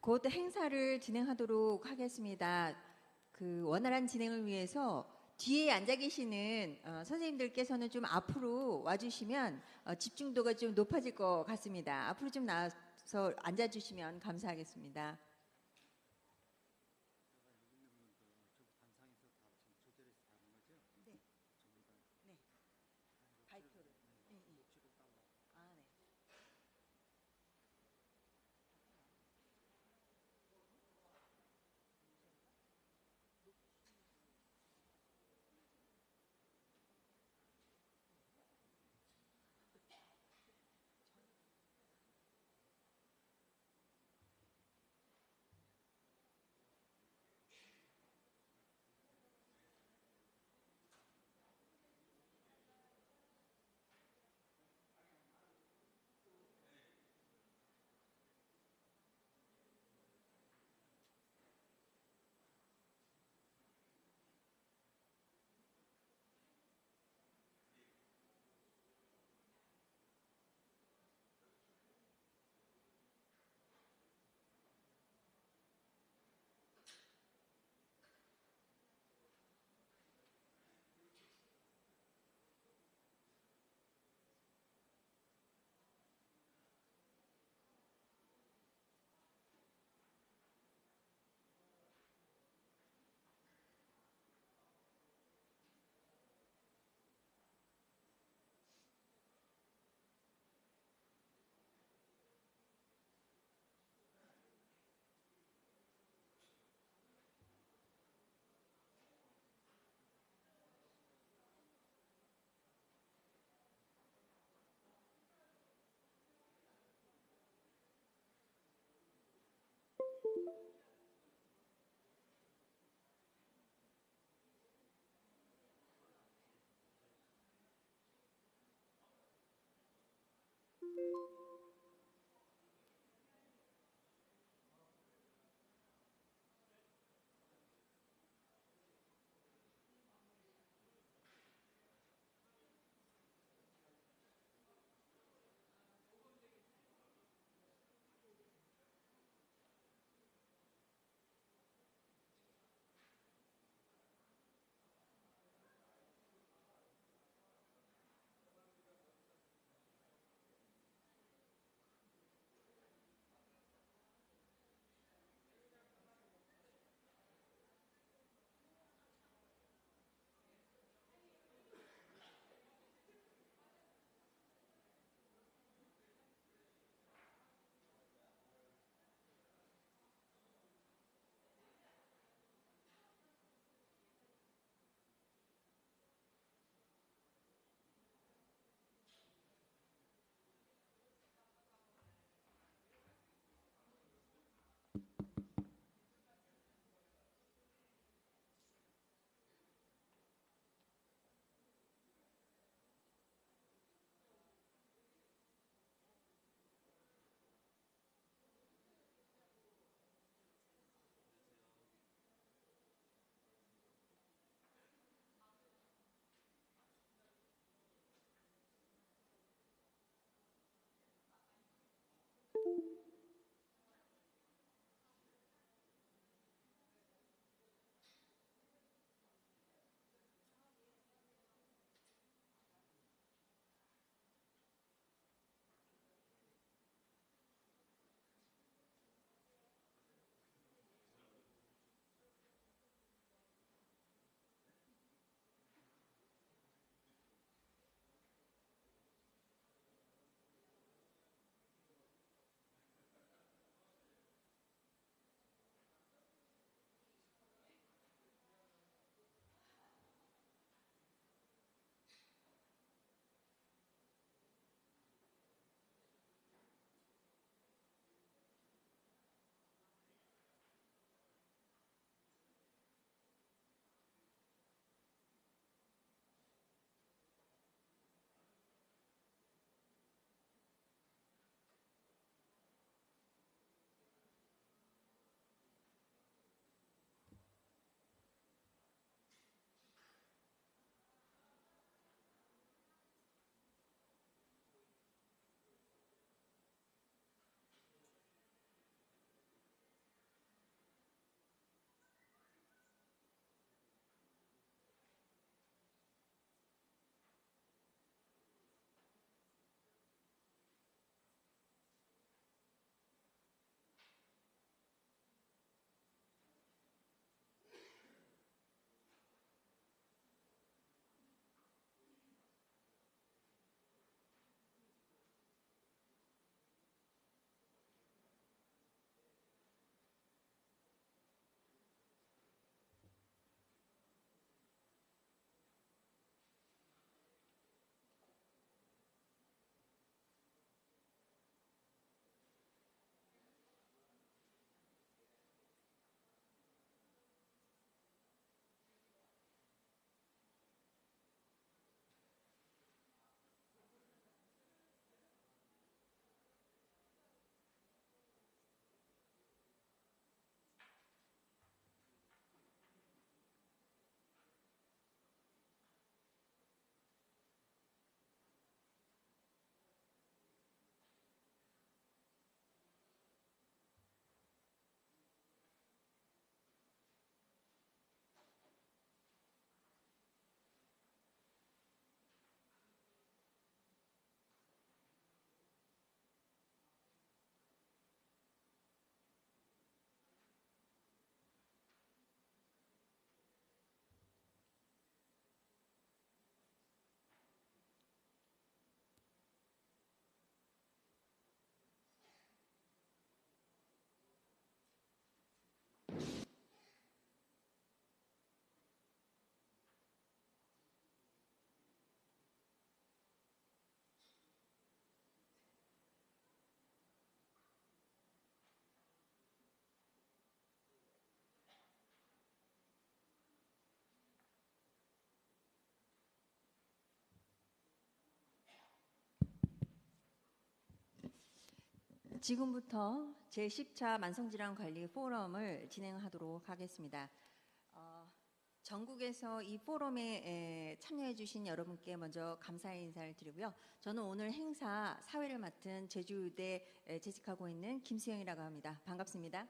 곧 행사를 진행하도록 하겠습니다. 그 원활한 진행을 위해서 뒤에 앉아 계시는 선생님들께서는 좀 앞으로 와주시면 집중도가 좀 높아질 것 같습니다. 앞으로 좀 나와서 앉아주시면 감사하겠습니다. 네. 네. 발표를. 네. 아, 네. 지금부터 제10차 만성질환관리 포럼을 진행하도록 하겠습니다. 전국에서 이 포럼에 참여해 주신 여러분께 먼저 감사의 인사를 드리고요. 저는 오늘 행사 사회를 맡은 제주대에 재직하고 있는 김수영이라고 합니다. 반갑습니다.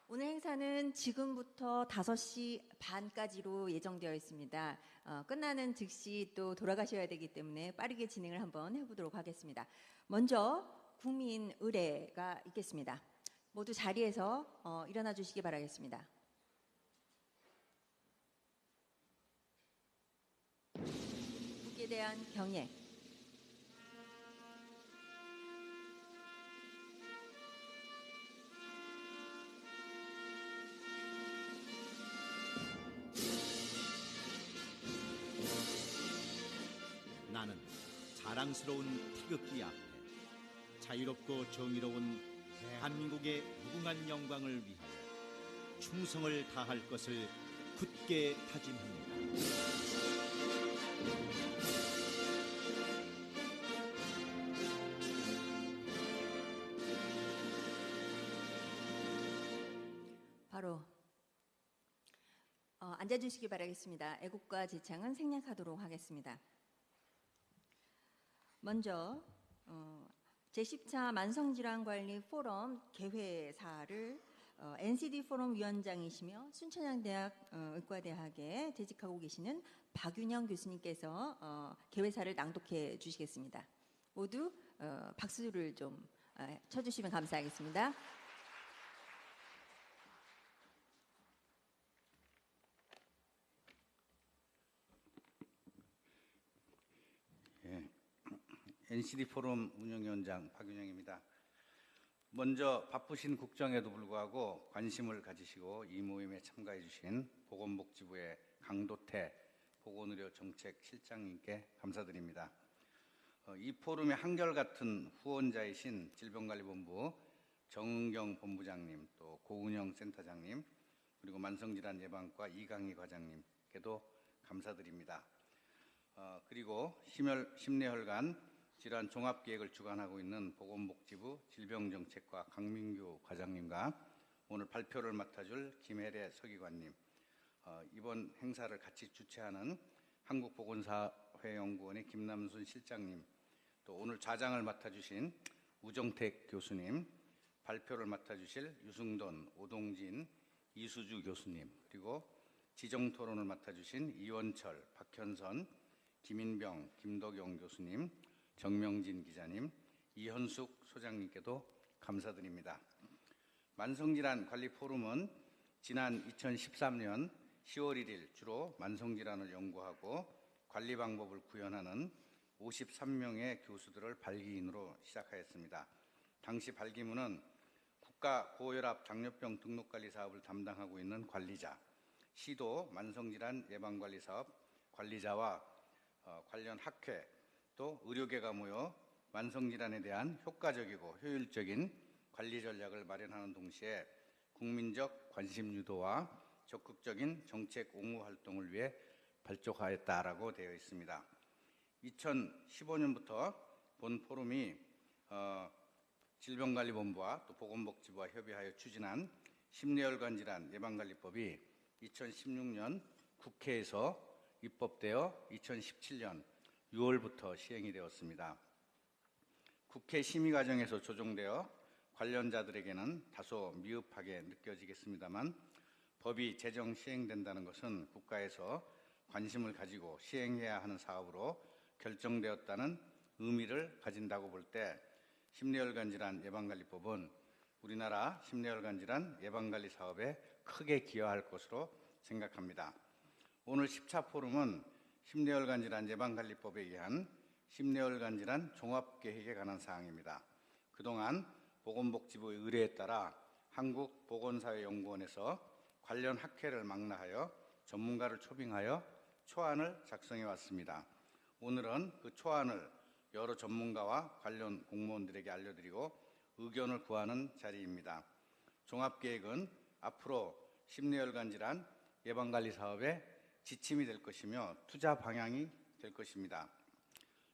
오늘 행사는 지금부터 5시 반까지로 예정되어 있습니다. 끝나는 즉시 또 돌아가셔야 되기 때문에 빠르게 진행을 한번 해보도록 하겠습니다. 먼저 국민 의례가 있겠습니다. 모두 자리에서 일어나 주시기 바라겠습니다. 국기에 대한 경례. 나는 자랑스러운 태극기 앞에 자유롭고 정의로운 대한민국의 무궁한 영광을 위하여 충성을 다할 것을 굳게 다짐합니다. 바로 앉아주시기 바라겠습니다. 애국가 제창은 생략하도록 하겠습니다. 먼저 제10차 만성질환관리 포럼 개회사를 NCD 포럼 위원장이시며 순천향대학 의과대학에 재직하고 계시는 박윤영 교수님께서 개회사를 낭독해 주시겠습니다. 모두 박수를 좀 쳐주시면 감사하겠습니다. NCD 포럼 운영위원장 박윤영입니다. 먼저 바쁘신 국정에도 불구하고 관심을 가지시고 이 모임에 참가해 주신 보건복지부의 강도태 보건의료정책실장님께 감사드립니다. 이 포럼의 한결같은 후원자이신 질병관리본부 정은경 본부장님, 또 고은영 센터장님, 그리고 만성질환예방과 이강희 과장님께도 감사드립니다. 그리고 심내혈관 질환 종합계획을 주관하고 있는 보건복지부 질병정책과 강민규 과장님과 오늘 발표를 맡아줄 김혜래 서기관님, 이번 행사를 같이 주최하는 한국보건사회연구원의 김남순 실장님, 또 오늘 좌장을 맡아주신 우정택 교수님, 발표를 맡아주실 유승돈, 오동진, 이수주 교수님, 그리고 지정토론을 맡아주신 이원철, 박현선, 김인병, 김덕용 교수님, 정명진 기자님, 이현숙 소장님께도 감사드립니다. 만성질환관리포럼은 지난 2013년 10월 1일 주로 만성질환을 연구하고 관리 방법을 구현하는 53명의 교수들을 발기인으로 시작하였습니다. 당시 발기문은 국가 고혈압 당뇨병 등록관리 사업을 담당하고 있는 관리자, 시도 만성질환 예방관리 사업 관리자와 관련 학회, 또 의료계가 모여 만성질환에 대한 효과적이고 효율적인 관리 전략을 마련하는 동시에 국민적 관심 유도와 적극적인 정책 옹호 활동을 위해 발족하였다라고 되어 있습니다. 2015년부터 본 포럼이 질병관리본부와 또 보건복지부와 협의하여 추진한 심뇌혈관 질환 예방관리법이 2016년 국회에서 입법되어 2017년 6월부터 시행이 되었습니다. 국회 심의 과정에서 조정되어 관련자들에게는 다소 미흡하게 느껴지겠습니다만 법이 제정 시행된다는 것은 국가에서 관심을 가지고 시행해야 하는 사업으로 결정되었다는 의미를 가진다고 볼 때 심뇌혈관 질환 예방관리법은 우리나라 심뇌혈관 질환 예방관리 사업에 크게 기여할 것으로 생각합니다. 오늘 10차 포럼은 심뇌혈관 질환 예방관리법에 의한 심뇌혈관 질환 종합계획에 관한 사항입니다. 그동안 보건복지부의 의뢰에 따라 한국보건사회연구원에서 관련 학회를 망라하여 전문가를 초빙하여 초안을 작성해 왔습니다. 오늘은 그 초안을 여러 전문가와 관련 공무원들에게 알려드리고 의견을 구하는 자리입니다. 종합계획은 앞으로 심뇌혈관 질환 예방관리 사업의 지침이 될 것이며 투자 방향이 될 것입니다.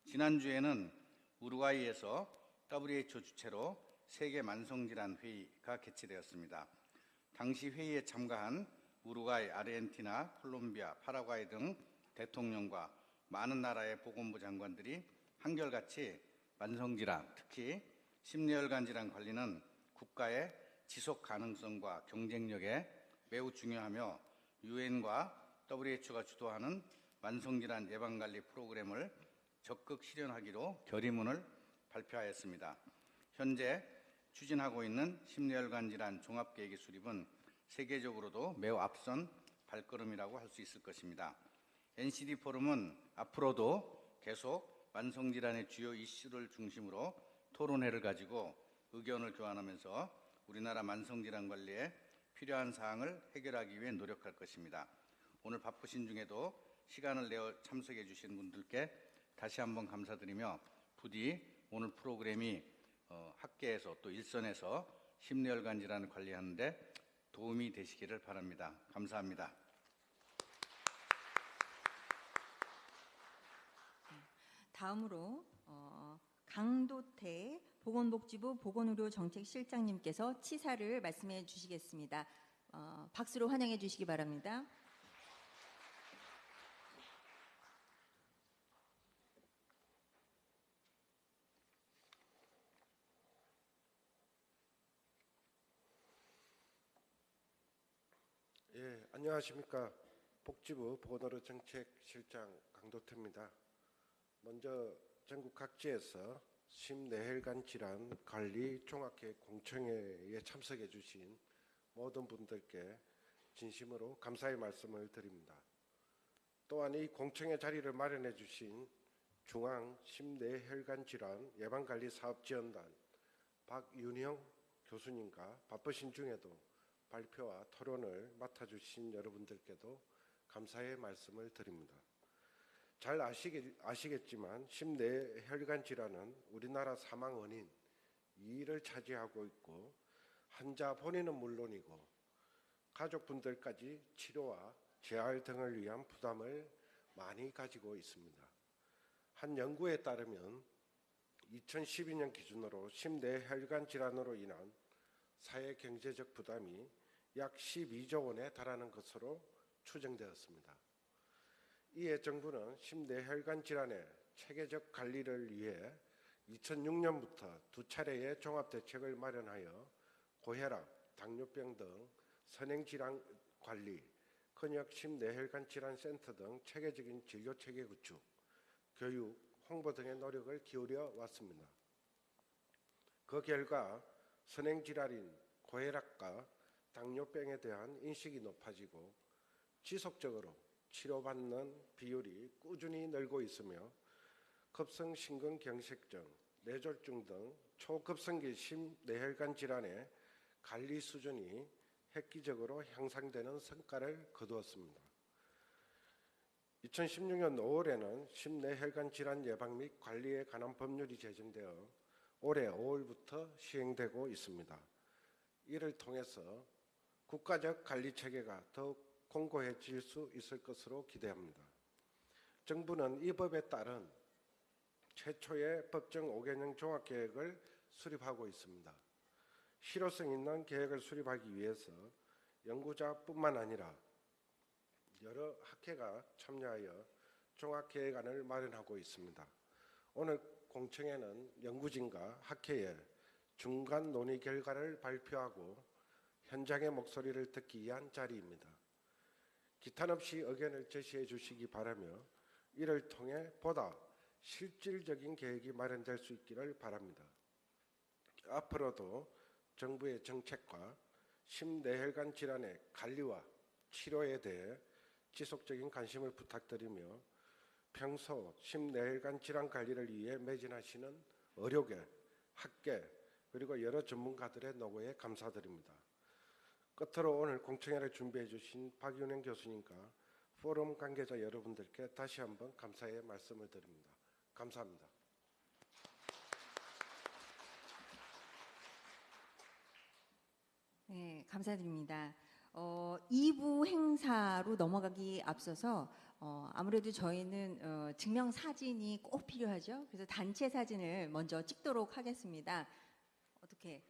지난주에는 우루과이에서 WHO 주최로 세계 만성질환 회의가 개최되었습니다. 당시 회의에 참가한 우루과이, 아르헨티나, 콜롬비아, 파라과이 등 대통령과 많은 나라의 보건부 장관들이 한결같이 만성질환, 특히 심뇌혈관 질환 관리는 국가의 지속 가능성과 경쟁력에 매우 중요하며 유엔과 WHO가 주도하는 만성질환 예방관리 프로그램을 적극 실현하기로 결의문을 발표하였습니다. 현재 추진하고 있는 심뇌혈관 질환 종합계획의 수립은 세계적으로도 매우 앞선 발걸음이라고 할 수 있을 것입니다. NCD 포럼은 앞으로도 계속 만성질환의 주요 이슈를 중심으로 토론회를 가지고 의견을 교환하면서 우리나라 만성질환 관리에 필요한 사항을 해결하기 위해 노력할 것입니다. 오늘 바쁘신 중에도 시간을 내어 참석해 주신 분들께 다시 한번 감사드리며 부디 오늘 프로그램이 학계에서 또 일선에서 심뇌혈관 질환을 관리하는 데 도움이 되시기를 바랍니다. 감사합니다. 다음으로 강도태 보건복지부 보건의료정책실장님께서 치사를 말씀해 주시겠습니다. 박수로 환영해 주시기 바랍니다. 예, 안녕하십니까. 복지부 보건의료정책실장 강도태입니다. 먼저 전국 각지에서 심뇌혈관 질환 관리 종합계획 공청회에 참석해 주신 모든 분들께 진심으로 감사의 말씀을 드립니다. 또한 이 공청회 자리를 마련해 주신 중앙 심뇌혈관 질환 예방관리 사업지원단 박윤형 교수님과 바쁘신 중에도 발표와 토론을 맡아주신 여러분들께도 감사의 말씀을 드립니다. 잘 아시겠지만 심뇌혈관 질환은 우리나라 사망 원인 2위를 차지하고 있고 환자 본인은 물론이고 가족분들까지 치료와 재활 등을 위한 부담을 많이 가지고 있습니다. 한 연구에 따르면 2012년 기준으로 심뇌혈관 질환으로 인한 사회 경제적 부담이 약 12조 원에 달하는 것으로 추정되었습니다. 이에 정부는 심뇌혈관 질환의 체계적 관리를 위해 2006년부터 두 차례의 종합대책을 마련하여 고혈압, 당뇨병 등 선행질환 관리, 근역 심뇌혈관 질환 센터 등 체계적인 진료체계 구축, 교육, 홍보 등의 노력을 기울여 왔습니다. 그 결과 선행질환인 고혈압과 당뇨병에 대한 인식이 높아지고 지속적으로 치료받는 비율이 꾸준히 늘고 있으며 급성심근경색증, 뇌졸중 등 초급성기 심뇌혈관 질환의 관리 수준이 획기적으로 향상되는 성과를 거두었습니다. 2016년 5월에는 심뇌혈관 질환 예방 및 관리에 관한 법률이 제정되어 올해 5월부터 시행되고 있습니다. 이를 통해서 국가적 관리 체계가 더욱 공고해질 수 있을 것으로 기대합니다. 정부는 이 법에 따른 최초의 법정 5개년 종합계획을 수립하고 있습니다. 실효성 있는 계획을 수립하기 위해서 연구자뿐만 아니라 여러 학회가 참여하여 종합계획안을 마련하고 있습니다. 오늘 공청회는 연구진과 학회의 중간 논의 결과를 발표하고 현장의 목소리를 듣기 위한 자리입니다. 기탄 없이 의견을 제시해 주시기 바라며 이를 통해 보다 실질적인 계획이 마련될 수 있기를 바랍니다. 앞으로도 정부의 정책과 심뇌혈관 질환의 관리와 치료에 대해 지속적인 관심을 부탁드리며 평소 심뇌혈관 질환 관리를 위해 매진하시는 의료계, 학계 그리고 여러 전문가들의 노고에 감사드립니다. 끝으로 오늘 공청회를 준비해 주신 박윤형 교수님과 포럼 관계자 여러분들께 다시 한번 감사의 말씀을 드립니다. 감사합니다. 네, 감사드립니다. 2부 행사로 넘어가기 앞서서 아무래도 저희는 증명 사진이 꼭 필요하죠. 그래서 단체 사진을 먼저 찍도록 하겠습니다. 어떻게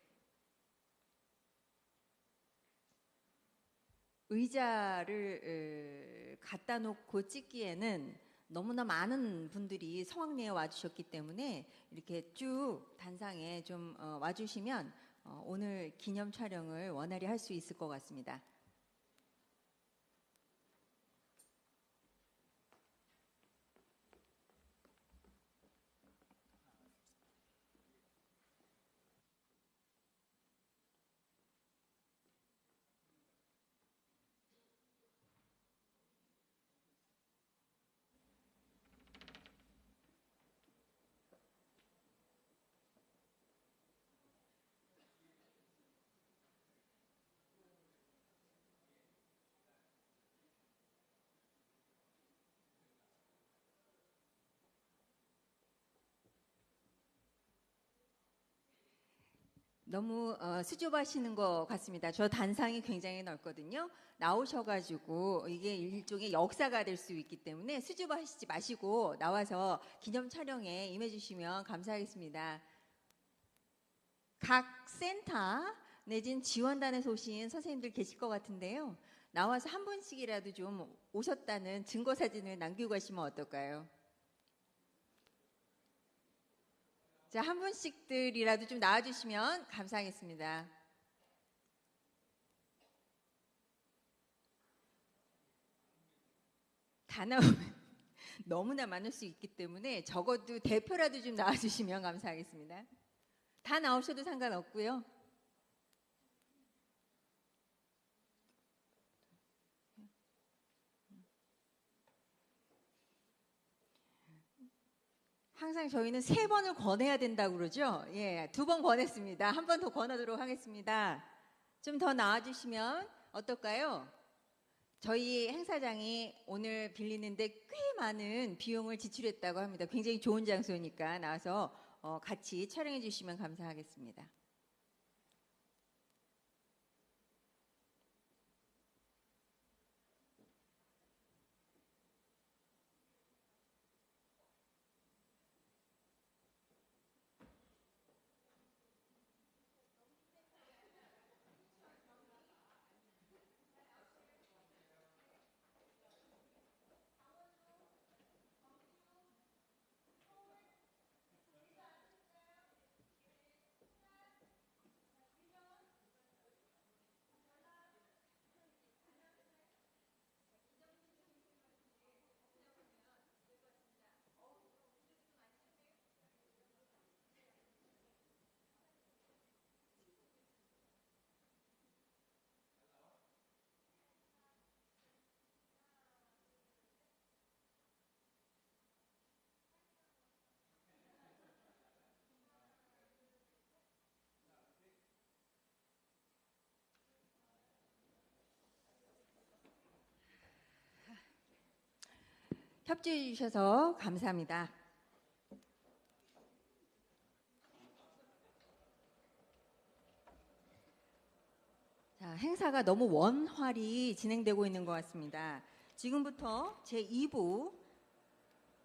의자를 갖다 놓고 찍기에는 너무나 많은 분들이 성황리에 와주셨기 때문에 이렇게 쭉 단상에 좀 와주시면 오늘 기념 촬영을 원활히 할 수 있을 것 같습니다. 너무 수줍어하시는 것 같습니다. 저 단상이 굉장히 넓거든요. 나오셔가지고 이게 일종의 역사가 될 수 있기 때문에 수줍어하시지 마시고 나와서 기념 촬영에 임해주시면 감사하겠습니다. 각 센터 내진 지원단에서 오신 선생님들 계실 것 같은데요. 나와서 한 분씩이라도 좀 오셨다는 증거 사진을 남기고 가시면 어떨까요? 자, 한 분씩들이라도 좀 나와주시면 감사하겠습니다. 다 나오면 너무나 많을 수 있기 때문에 적어도 대표라도 좀 나와주시면 감사하겠습니다. 다 나오셔도 상관없고요. 항상 저희는 3번을 권해야 된다고 그러죠. 예, 2번 권했습니다. 한 번 더 권하도록 하겠습니다. 좀 더 나와주시면 어떨까요? 저희 행사장이 오늘 빌리는데 꽤 많은 비용을 지출했다고 합니다. 굉장히 좋은 장소니까 나와서 같이 촬영해 주시면 감사하겠습니다. 협조해 주셔서 감사합니다. 자, 행사가 너무 원활히 진행되고 있는 것 같습니다. 지금부터 제2부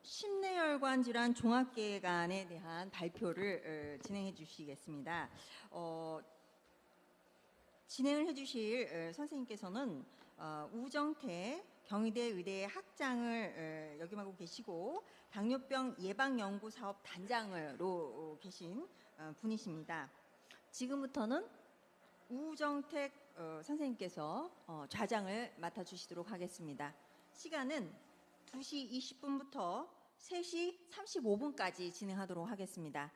심내혈관 질환 종합계획안에 대한 발표를 진행해 주시겠습니다. 진행을 해주실 선생님께서는 우정태 경희대 의대 학장을 역임하고 계시고 당뇨병 예방연구사업 단장으로 계신 분이십니다. 지금부터는 우정택 선생님께서 좌장을 맡아주시도록 하겠습니다. 시간은 2시 20분부터 3시 35분까지 진행하도록 하겠습니다.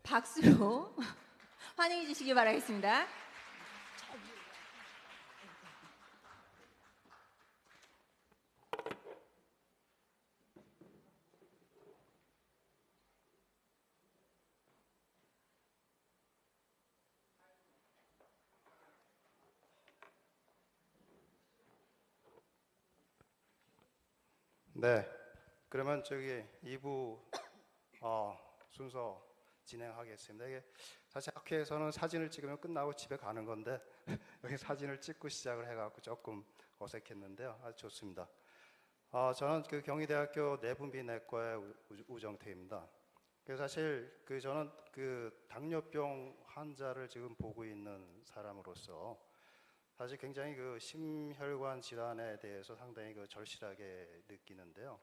박수로 환영해 주시기 바라겠습니다. 네, 그러면 저기 2부 순서 진행하겠습니다. 이게 사실 학회에서는 사진을 찍으면 끝나고 집에 가는 건데 여기 사진을 찍고 시작을 해갖고 조금 어색했는데요. 아주 좋습니다. 저는 그 경희대학교 내분비내과의 우정태입니다. 그래서 사실 저는 그 당뇨병 환자를 지금 보고 있는 사람으로서 사실 굉장히 그 심혈관 질환에 대해서 상당히 그 절실하게 느끼는데요.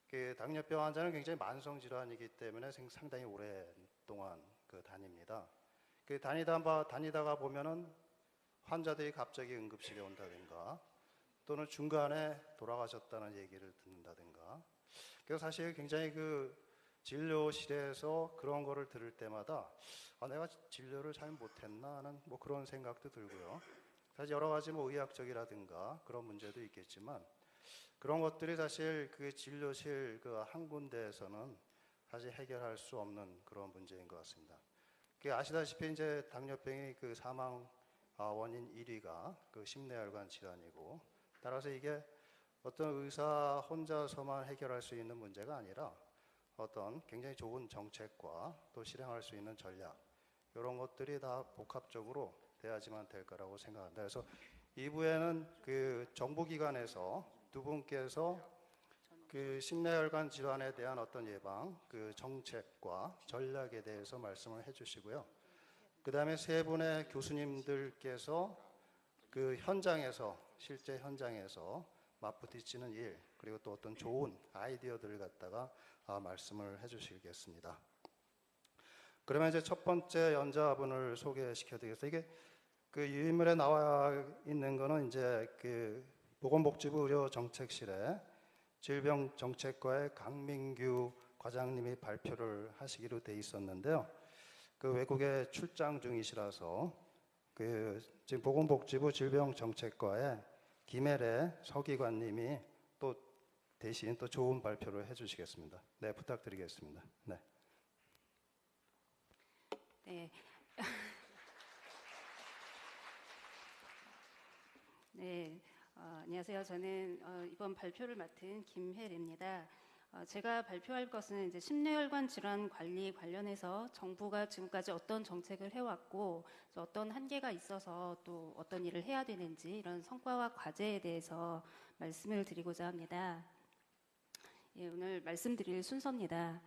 그 당뇨병 환자는 굉장히 만성 질환이기 때문에 상당히 오랫동안 다닙니다. 다니다가 보면은 환자들이 갑자기 응급실에 온다든가 또는 중간에 돌아가셨다는 얘기를 듣는다든가. 그래서 사실 굉장히 진료실에서 그런 거를 들을 때마다 내가 진료를 잘 못했나 하는 그런 생각도 들고요. 사실 여러 가지 의학적이라든가 그런 문제도 있겠지만 그런 것들이 사실 진료실 한 군데에서는 사실 해결할 수 없는 그런 문제인 것 같습니다. 아시다시피 이제 당뇨병의 사망 원인 1위가 심내혈관 질환이고, 따라서 이게 어떤 의사 혼자서만 해결할 수 있는 문제가 아니라 어떤 굉장히 좋은 정책과 또 실행할 수 있는 전략, 이런 것들이 다 복합적으로 돼야지만 될 거라고 생각합니다. 그래서 2부에는 정부기관에서 두 분께서 심내혈관 질환에 대한 어떤 예방, 정책과 전략에 대해서 말씀을 해주시고요. 그 다음에 세 분의 교수님들께서 실제 현장에서 맞부딪히는 일, 그리고 또 어떤 좋은 아이디어들을 갖다가 말씀을 해주시겠습니다. 그러면 이제 첫 번째 연자분을 소개시켜드리겠습니다. 이게 유인물에 나와 있는 거는 이제 보건복지부 의료정책실에 질병정책과의 강민규 과장님이 발표를 하시기로 돼 있었는데요. 외국에 출장 중이시라서 지금 보건복지부 질병정책과의 김혜래 서기관님이 또 대신 또 좋은 발표를 해주시겠습니다. 네, 부탁드리겠습니다. 네. 네. 네. 안녕하세요. 저는 이번 발표를 맡은 김혜래입니다. 제가 발표할 것은 이제 심내혈관 질환 관리 관련해서 정부가 지금까지 어떤 정책을 해왔고 어떤 한계가 있어서 또 어떤 일을 해야 되는지 이런 성과와 과제에 대해서 말씀을 드리고자 합니다. 예, 오늘 말씀드릴 순서입니다.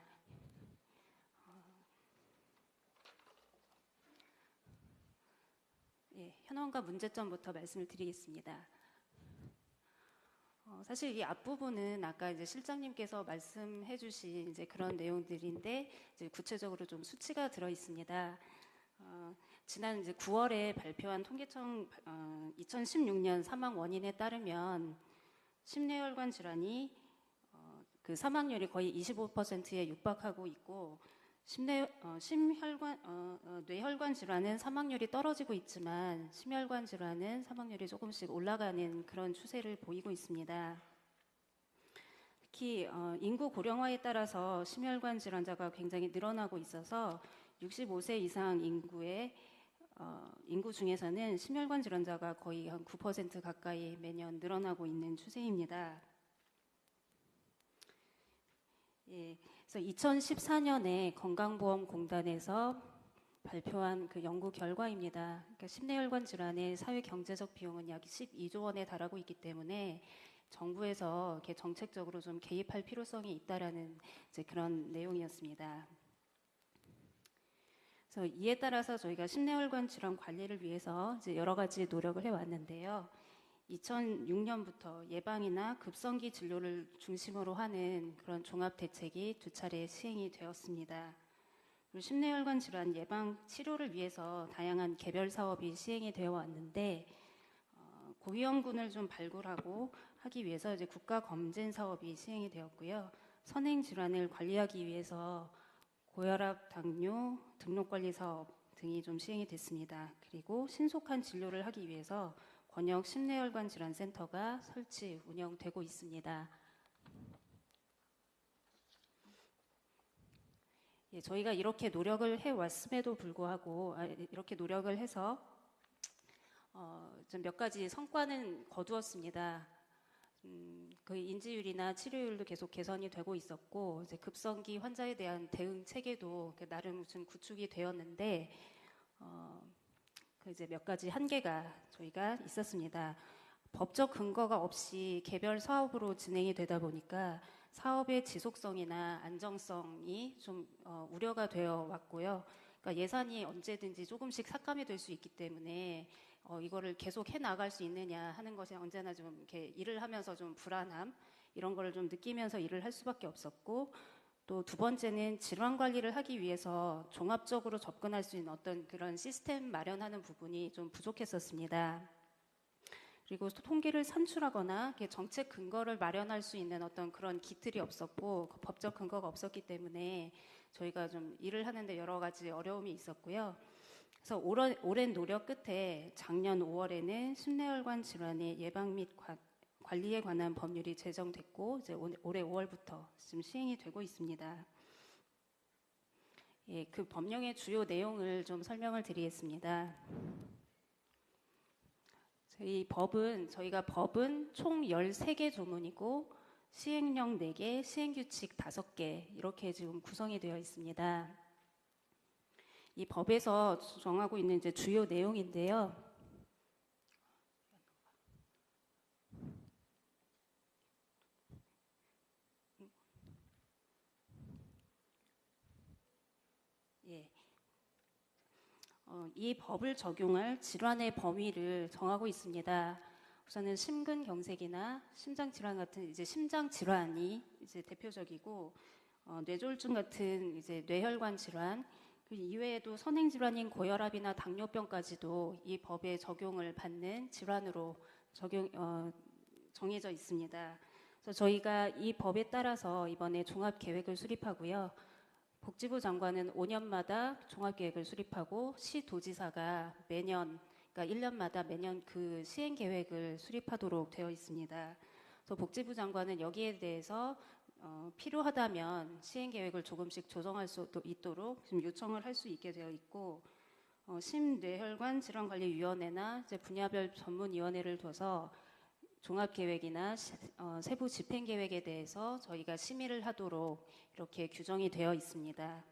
예, 현황과 문제점부터 말씀을 드리겠습니다. 사실 이 앞부분은 아까 이제 실장님께서 말씀해주신 이제 그런 내용들인데 이제 구체적으로 좀 수치가 들어 있습니다. 지난 이제 9월에 발표한 통계청 2016년 사망 원인에 따르면 심내혈관 질환이 사망률이 거의 25%에 육박하고 있고 뇌혈관 질환은 사망률이 떨어지고 있지만 심혈관 질환은 사망률이 조금씩 올라가는 그런 추세를 보이고 있습니다. 특히 인구 고령화에 따라서 심혈관 질환자가 굉장히 늘어나고 있어서 65세 이상 인구 중에서는 심혈관 질환자가 거의 한 9% 가까이 매년 늘어나고 있는 추세입니다. 예, 그래서 2014년에 건강보험공단에서 발표한 연구 결과입니다. 그러니까 심내혈관 질환의 사회 경제적 비용은 약 12조 원에 달하고 있기 때문에 정부에서 이렇게 정책적으로 좀 개입할 필요성이 있다라는 이제 그런 내용이었습니다. 그래서 이에 따라서 저희가 심내혈관 질환 관리를 위해서 이제 여러 가지 노력을 해왔는데요. 2006년부터 예방이나 급성기 진료를 중심으로 하는 그런 종합 대책이 두 차례 시행이 되었습니다. 그리고 심내혈관 질환 예방 치료를 위해서 다양한 개별 사업이 시행이 되어 왔는데 고위험군을 좀 발굴하고 하기 위해서 이제 국가 검진 사업이 시행이 되었고요. 선행 질환을 관리하기 위해서 고혈압, 당뇨 등록 관리 사업 등이 좀 시행이 됐습니다. 그리고 신속한 진료를 하기 위해서 권역 심내혈관 질환 센터가 설치 운영되고 있습니다. 예, 저희가 이렇게 노력을 해왔음에도 불구하고 이렇게 노력을 해서 좀 몇 가지 성과는 거두었습니다. 그 인지율이나 치료율도 계속 개선이 되고 있었고 이제 급성기 환자에 대한 대응 체계도 나름 무슨 구축이 되었는데 그 이제 몇 가지 한계가 저희가 있었습니다. 법적 근거가 없이 개별 사업으로 진행이 되다 보니까 사업의 지속성이나 안정성이 좀 우려가 되어 왔고요. 그러니까 예산이 언제든지 조금씩 삭감이 될 수 있기 때문에 이거를 계속 해 나갈 수 있느냐 하는 것에 언제나 좀 이렇게 일을 하면서 좀 불안함 이런 거를 좀 느끼면서 일을 할 수밖에 없었고 또 두 번째는 질환 관리를 하기 위해서 종합적으로 접근할 수 있는 어떤 그런 시스템 마련하는 부분이 좀 부족했었습니다. 그리고 통계를 산출하거나 정책 근거를 마련할 수 있는 어떤 그런 기틀이 없었고 법적 근거가 없었기 때문에 저희가 좀 일을 하는데 여러 가지 어려움이 있었고요. 그래서 오랜 노력 끝에 작년 5월에는 심내혈관 질환의 예방 및 관리에 관한 법률이 제정됐고 이제 올해 5월부터 지금 시행이 되고 있습니다. 예, 그 법령의 주요 내용을 좀 설명을 드리겠습니다. 저희가 법은 총 13개 조문이고 시행령 4개, 시행규칙 5개 이렇게 지금 구성이 되어 있습니다. 이 법에서 정하고 있는 이제 주요 내용인데요. 예. 이 법을 적용할 질환의 범위를 정하고 있습니다. 우선은 심근경색이나 심장질환 같은 이제 심장질환이 이제 대표적이고 뇌졸중 같은 이제 뇌혈관 질환 그 이외에도 선행질환인 고혈압이나 당뇨병까지도 이 법에 적용을 받는 질환으로 정해져 있습니다. 그래서 저희가 이 법에 따라서 이번에 종합계획을 수립하고요. 복지부 장관은 5년마다 종합계획을 수립하고 시도지사가 매년, 그러니까 1년마다 매년 그 시행계획을 수립하도록 되어 있습니다. 그래서 복지부 장관은 여기에 대해서 필요하다면 시행계획을 조금씩 조정할 수 있도록 지금 요청을 할 수 있게 되어 있고 심뇌혈관 질환관리위원회나 이제 분야별 전문위원회를 둬서 종합계획이나 세부 집행계획에 대해서 저희가 심의를 하도록 이렇게 규정이 되어 있습니다.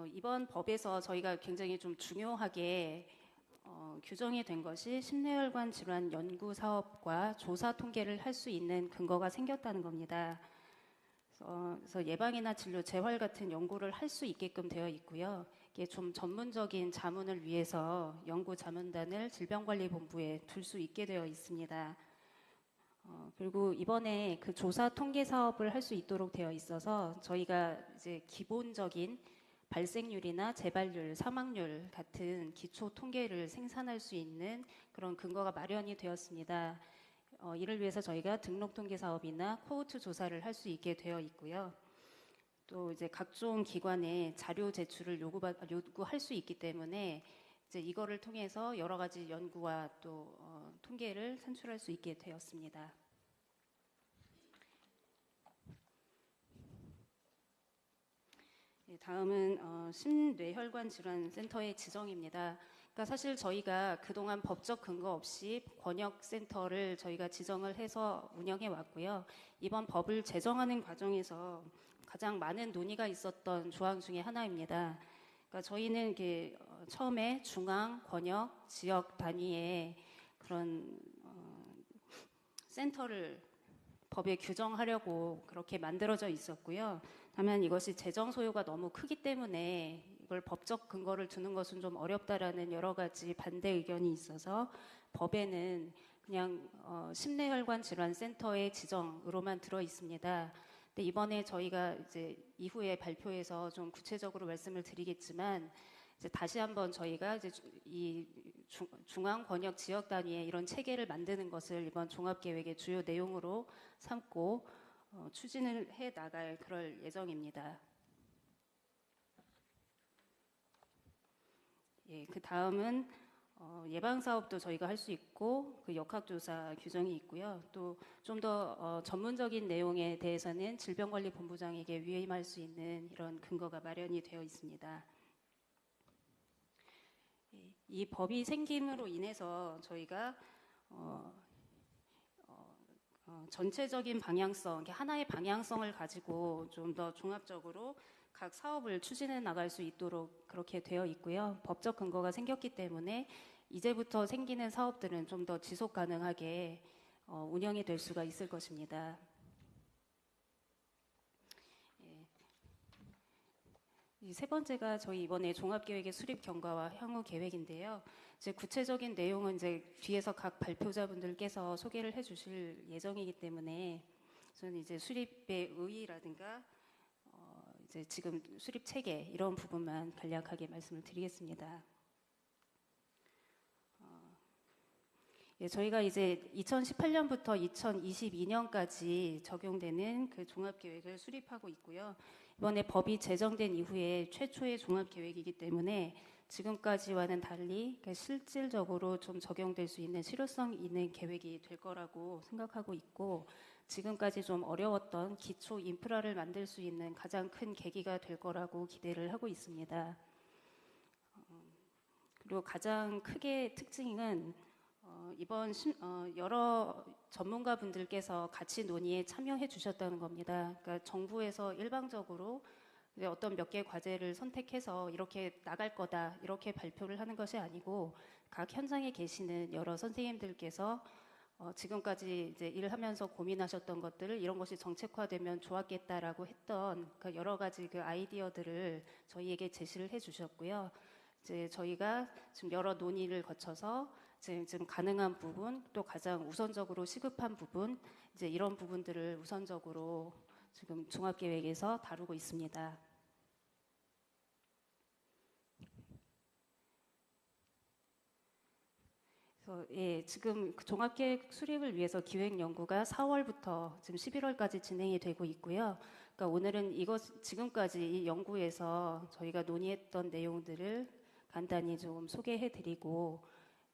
이번 법에서 저희가 굉장히 좀 중요하게 규정이 된 것이 심뇌혈관 질환 연구 사업과 조사 통계를 할 수 있는 근거가 생겼다는 겁니다. 그래서 예방이나 진료, 재활 같은 연구를 할 수 있게끔 되어 있고요. 이게 좀 전문적인 자문을 위해서 연구 자문단을 질병관리본부에 둘 수 있게 되어 있습니다. 그리고 이번에 그 조사 통계 사업을 할 수 있도록 되어 있어서 저희가 이제 기본적인 발생률이나 재발률, 사망률 같은 기초 통계를 생산할 수 있는 그런 근거가 마련이 되었습니다. 이를 위해서 저희가 등록통계 사업이나 코호트 조사를 할 수 있게 되어 있고요. 또 이제 각종 기관에 자료 제출을 요구할 수 있기 때문에 이제 이거를 통해서 여러 가지 연구와 또 통계를 산출할 수 있게 되었습니다. 다음은 심뇌혈관 질환 센터의 지정입니다. 그러니까 사실 저희가 그동안 법적 근거 없이 권역센터를 저희가 지정을 해서 운영해 왔고요. 이번 법을 제정하는 과정에서 가장 많은 논의가 있었던 조항 중에 하나입니다. 그러니까 저희는 이게 처음에 중앙, 권역, 지역 단위의 그런 센터를 법에 규정하려고 그렇게 만들어져 있었고요. 다만 이것이 재정 소요가 너무 크기 때문에 이걸 법적 근거를 두는 것은 좀 어렵다라는 여러 가지 반대 의견이 있어서 법에는 그냥 심뇌혈관 질환 센터의 지정으로만 들어 있습니다. 근데 이번에 저희가 이제 이후에 발표에서 좀 구체적으로 말씀을 드리겠지만 이제 다시 한번 저희가 이제 이 중앙 권역 지역 단위의 이런 체계를 만드는 것을 이번 종합계획의 주요 내용으로 삼고 추진을 해 나갈 그럴 예정입니다. 예, 그 다음은 예방 사업도 저희가 할 수 있고 그 역학조사 규정이 있고요. 또 좀 더 전문적인 내용에 대해서는 질병관리본부장에게 위임할 수 있는 이런 근거가 마련이 되어 있습니다. 이 법이 생김으로 인해서 저희가 전체적인 방향성, 하나의 방향성을 가지고 좀 더 종합적으로 각 사업을 추진해 나갈 수 있도록 그렇게 되어 있고요. 법적 근거가 생겼기 때문에 이제부터 생기는 사업들은 좀 더 지속 가능하게 운영이 될 수가 있을 것입니다. 이 세 번째가 저희 이번에 종합계획의 수립 경과와 향후 계획인데요. 이제 구체적인 내용은 이제 뒤에서 각 발표자분들께서 소개를 해주실 예정이기 때문에 저는 이제 수립의 의의라든가 이제 지금 수립 체계 이런 부분만 간략하게 말씀을 드리겠습니다. 저희가 이제 2018년부터 2022년까지 적용되는 그 종합계획을 수립하고 있고요. 이번에 법이 제정된 이후에 최초의 종합계획이기 때문에 지금까지와는 달리 실질적으로 좀 적용될 수 있는 실효성 있는 계획이 될 거라고 생각하고 있고, 지금까지 좀 어려웠던 기초 인프라를 만들 수 있는 가장 큰 계기가 될 거라고 기대를 하고 있습니다. 그리고 가장 크게 특징은 이번 여러 전문가분들께서 같이 논의에 참여해 주셨다는 겁니다. 그러니까 정부에서 일방적으로 어떤 몇 개 과제를 선택해서 이렇게 나갈 거다 이렇게 발표를 하는 것이 아니고 각 현장에 계시는 여러 선생님들께서 지금까지 이제 일을 하면서 고민하셨던 것들을 이런 것이 정책화되면 좋았겠다라고 했던 그 여러 가지 그 아이디어들을 저희에게 제시를 해주셨고요. 이제 저희가 지금 여러 논의를 거쳐서 지금 가능한 부분, 또 가장 우선적으로 시급한 부분, 이제 이런 부분들을 우선적으로 지금 종합계획에서 다루고 있습니다. 그래서 지금 그 종합계획 수립을 위해서 기획연구가 4월부터 지금 11월까지 진행이 되고 있고요. 그러니까 오늘은 지금까지 이 연구에서 저희가 논의했던 내용들을 간단히 좀 소개해드리고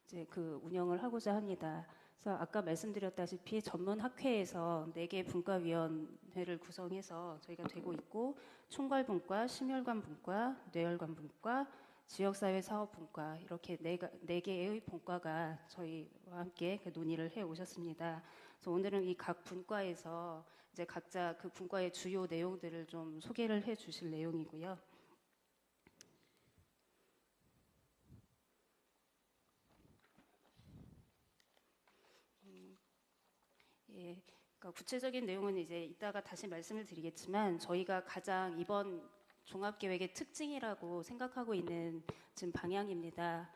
이제 그 운영을 하고자 합니다. 그래서 아까 말씀드렸다시피 전문 학회에서 4개 분과위원회를 구성해서 저희가 되고 있고, 총괄분과, 심혈관분과, 뇌혈관분과, 지역사회사업분과 이렇게 4개의 분과가 저희와 함께 그 논의를 해 오셨습니다. 그래서 오늘은 이 각 분과에서 이제 각자 그 분과의 주요 내용들을 좀 소개를 해 주실 내용이고요. 그러니까 구체적인 내용은 이제 이따가 다시 말씀을 드리겠지만, 저희가 가장 이번 종합계획의 특징이라고 생각하고 있는 지금 방향입니다.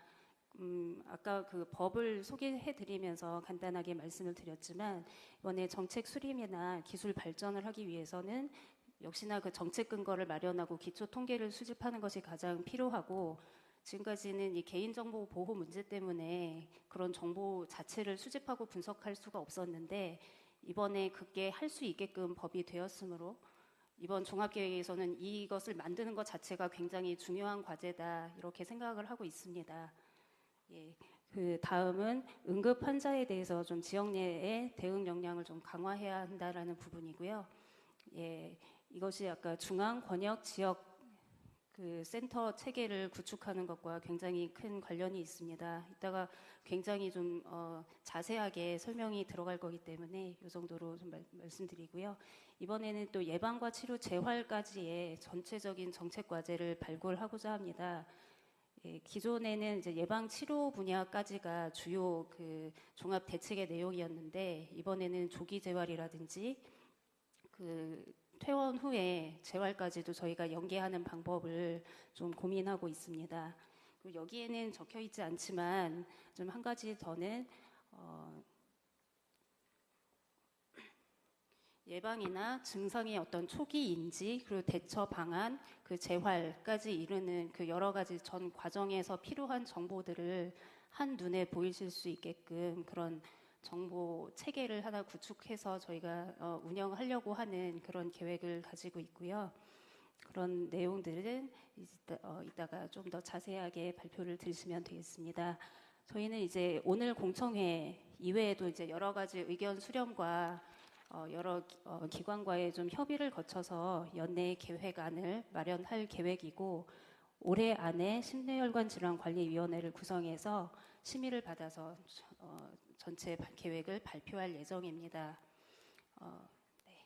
아까 그 법을 소개해드리면서 간단하게 말씀을 드렸지만, 이번에 정책 수립이나 기술 발전을 하기 위해서는 역시나 그 정책 근거를 마련하고 기초 통계를 수집하는 것이 가장 필요하고, 지금까지는 이 개인정보 보호 문제 때문에 그런 정보 자체를 수집하고 분석할 수가 없었는데, 이번에 그게 할 수 있게끔 법이 되었으므로 이번 종합계획에서는 이것을 만드는 것 자체가 굉장히 중요한 과제다 이렇게 생각을 하고 있습니다. 그 다음은 응급 환자에 대해서 좀 지역 내의 대응 역량을 좀 강화해야 한다라는 부분이고요. 이것이 아까 중앙 권역 지역 그 센터 체계를 구축하는 것과 굉장히 큰 관련이 있습니다. 이따가 굉장히 좀 자세하게 설명이 들어갈 거기 때문에 이 정도로 좀 말씀드리고요. 이번에는 또 예방과 치료 재활까지의 전체적인 정책 과제를 발굴하고자 합니다. 기존에는 이제 예방 치료 분야까지가 주요 그 종합 대책의 내용이었는데, 이번에는 조기 재활이라든지 그 퇴원 후에 재활까지도 저희가 연계하는 방법을 좀 고민하고 있습니다. 그리고 여기에는 적혀 있지 않지만 좀 한 가지 더는 예방이나 증상의 어떤 초기 인지, 그리고 대처 방안, 그 재활까지 이르는 그 여러 가지 전 과정에서 필요한 정보들을 한 눈에 보이실 수 있게끔 그런 정보 체계를 하나 구축해서 저희가 운영하려고 하는 그런 계획을 가지고 있고요. 그런 내용들은 이따가 좀 더 자세하게 발표를 들으시면 되겠습니다. 저희는 이제 오늘 공청회 이외에도 이제 여러 가지 의견 수렴과 여러 기관과의 좀 협의를 거쳐서 연내 계획안을 마련할 계획이고 올해 안에 심내혈관 질환관리위원회를 구성해서 심의를 받아서 전체 계획을 발표할 예정입니다. 네.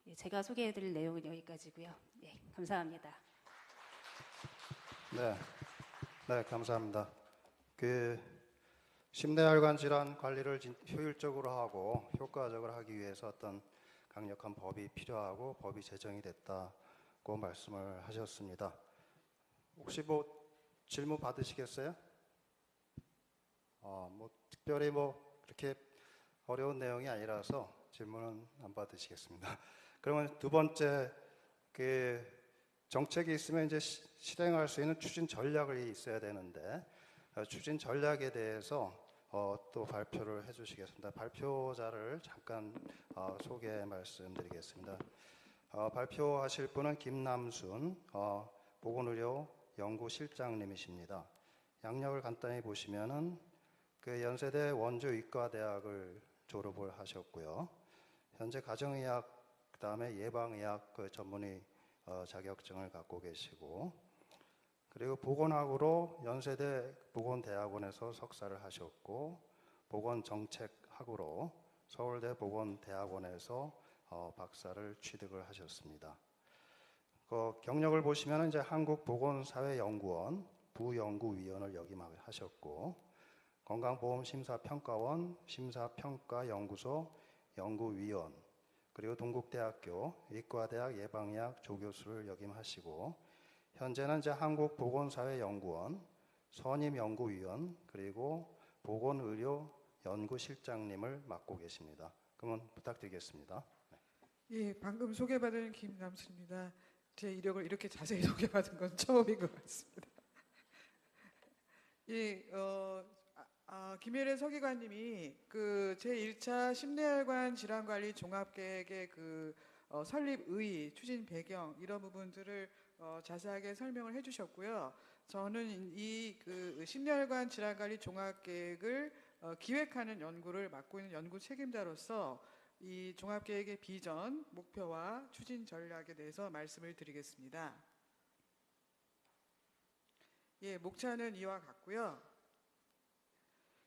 예, 제가 소개해드릴 내용은 여기까지고요. 네, 감사합니다. 네, 감사합니다. 심내혈관 질환 관리를 효율적으로 하고 효과적으로 하기 위해서 어떤 강력한 법이 필요하고 법이 제정이 됐다고 말씀을 하셨습니다. 혹시 뭐 질문 받으시겠어요? 뭐 특별히 뭐 그렇게 어려운 내용이 아니라서 질문은 안 받으시겠습니다. 그러면 두 번째, 정책이 있으면 이제 실행할 수 있는 추진 전략이 있어야 되는데 추진 전략에 대해서 또 발표를 해주시겠습니다. 발표자를 잠깐 소개 말씀드리겠습니다. 발표하실 분은 김남순 보건의료 연구실장님이십니다. 양력을 간단히 보시면은 연세대 원주의과대학을 졸업을 하셨고요. 현재 가정의학 그다음에 예방의학 전문의 자격증을 갖고 계시고, 그리고 보건학으로 연세대 보건대학원에서 석사를 하셨고, 보건정책학으로 서울대 보건대학원에서 박사를 취득을 하셨습니다. 경력을 보시면 이제 한국보건사회연구원 부연구위원을 역임하셨고, 건강보험심사평가원 심사평가연구소 연구위원, 그리고 동국대학교 의과대학 예방의학 조교수를 역임하시고, 현재는 이제 한국보건사회연구원 선임연구위원 그리고 보건의료연구실장님을 맡고 계십니다. 그러면 부탁드리겠습니다. 예, 방금 소개받은 김남수입니다. 제 이력을 이렇게 자세히 소개받은 건 처음인 것 같습니다. 예, 김혜래 서기관님이 제1차 심내혈관 질환관리 종합계획의 설립 의의, 추진 배경 이런 부분들을 자세하게 설명을 해주셨고요. 저는 이 심내혈관 질환관리 종합계획을 기획하는 연구를 맡고 있는 연구 책임자로서 이 종합계획의 비전, 목표와 추진 전략에 대해서 말씀을 드리겠습니다. 예, 목차는 이와 같고요.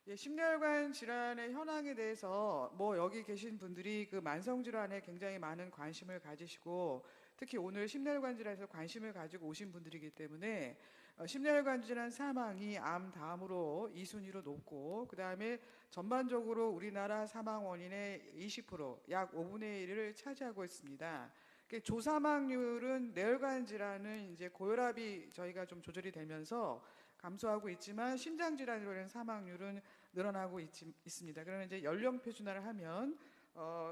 예, 심내혈관 질환의 현황에 대해서 여기 계신 분들이 만성 질환에 굉장히 많은 관심을 가지시고, 특히 오늘 심내혈관 질환에서 관심을 가지고 오신 분들이기 때문에 심내혈관 질환 사망이 암 다음으로 2순위로 높고, 그 다음에 전반적으로 우리나라 사망 원인의 20%, 약 5분의 1을 차지하고 있습니다. 조사망률은 뇌혈관 질환은 이제 고혈압이 저희가 좀 조절이 되면서 감소하고 있지만 심장 질환으로 인한 사망률은 늘어나고 있습니다. 그러면 이제 연령 표준화를 하면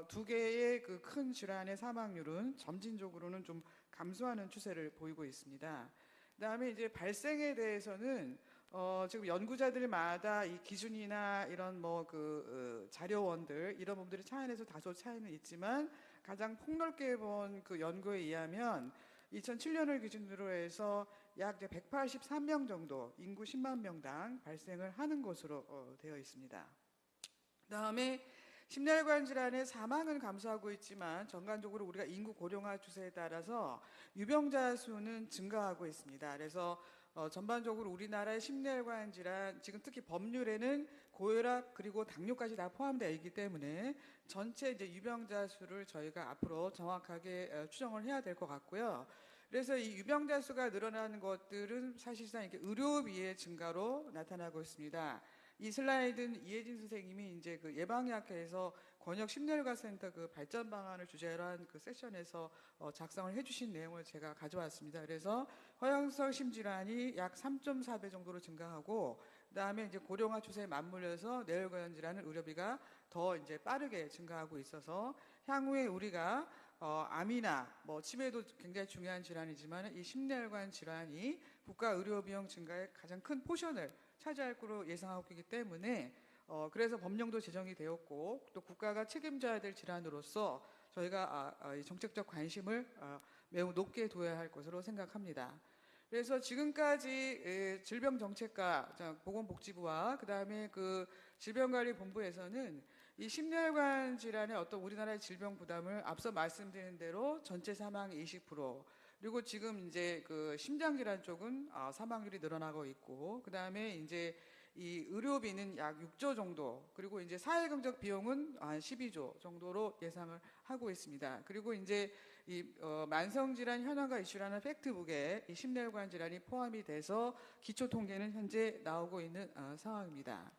두 개의 큰 질환의 사망률은 점진적으로는 좀 감소하는 추세를 보이고 있습니다. 그다음에 이제 발생에 대해서는 지금 연구자들마다 이 기준이나 이런 자료원들 이런 부분들이 차이에서 다소 차이는 있지만, 가장 폭넓게 본 연구에 의하면 2007년을 기준으로 해서 약 183명 정도 인구 10만 명당 발생을 하는 것으로 되어 있습니다. 그다음에 심혈관 질환의 사망은 감소하고 있지만 전반적으로 우리가 인구 고령화 추세에 따라서 유병자 수는 증가하고 있습니다. 그래서 전반적으로 우리나라의 심혈관 질환, 지금 특히 법률에는 고혈압 그리고 당뇨까지 다 포함되어 있기 때문에 전체 이제 유병자 수를 저희가 앞으로 정확하게 추정을 해야 될 것 같고요. 그래서 이 유병자 수가 늘어나는 것들은 사실상 이렇게 의료비의 증가로 나타나고 있습니다. 이 슬라이드는 이혜진 선생님이 이제 예방의학회에서 권역 심혈관센터 발전 방안을 주제로 한 세션에서 작성을 해주신 내용을 제가 가져왔습니다. 그래서 허용성 심질환이 약 3.4배 정도로 증가하고, 그다음에 이제 고령화 추세에 맞물려서 뇌혈관 질환은 의료비가 더 이제 빠르게 증가하고 있어서 향후에 우리가 암이나 치매도 굉장히 중요한 질환이지만 이 심뇌혈관 질환이 국가 의료 비용 증가의 가장 큰 포션을 차지할 거로 예상하고 있기 때문에 그래서 법령도 제정이 되었고, 또 국가가 책임져야 될 질환으로서 저희가 이 정책적 관심을 매우 높게 둬야 할 것으로 생각합니다. 그래서 지금까지 질병정책과 보건복지부와 그다음에 그 질병관리본부에서는 이 심혈관 질환의 어떤 우리나라의 질병 부담을 앞서 말씀드린 대로 전체 사망의 20%, 그리고 지금 이제 그 심장질환 쪽은 사망률이 늘어나고 있고, 그다음에 이제 이 의료비는 약 6조 정도, 그리고 이제 사회경제적 비용은 한 12조 정도로 예상을 하고 있습니다. 그리고 이제 이 만성질환 현황과 이슈라는 팩트북에 이 심혈관 질환이 포함이 돼서 기초 통계는 현재 나오고 있는 상황입니다.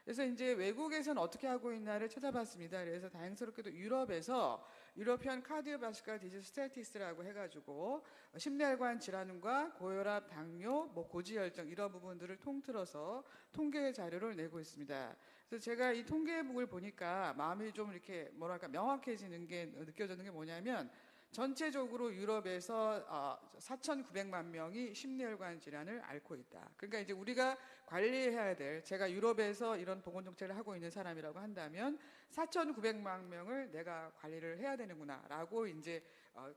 그래서 이제 외국에서는 어떻게 하고 있나를 찾아봤습니다. 그래서 다행스럽게도 유럽에서 유러피언 카디오바스쿨러 디지즈 스태티스라고 해가지고 심혈관 질환과 고혈압, 당뇨, 뭐 고지혈증 이런 부분들을 통틀어서 통계 자료를 내고 있습니다. 그래서 제가 이 통계북을 보니까 마음이 좀 이렇게 뭐랄까 명확해지는 게 느껴지는 게 뭐냐면, 전체적으로 유럽에서 4,900만 명이 심혈관 질환을 앓고 있다. 그러니까 이제 우리가 관리해야 될, 제가 유럽에서 이런 보건정책을 하고 있는 사람이라고 한다면 4,900만 명을 내가 관리를 해야 되는구나라고 이제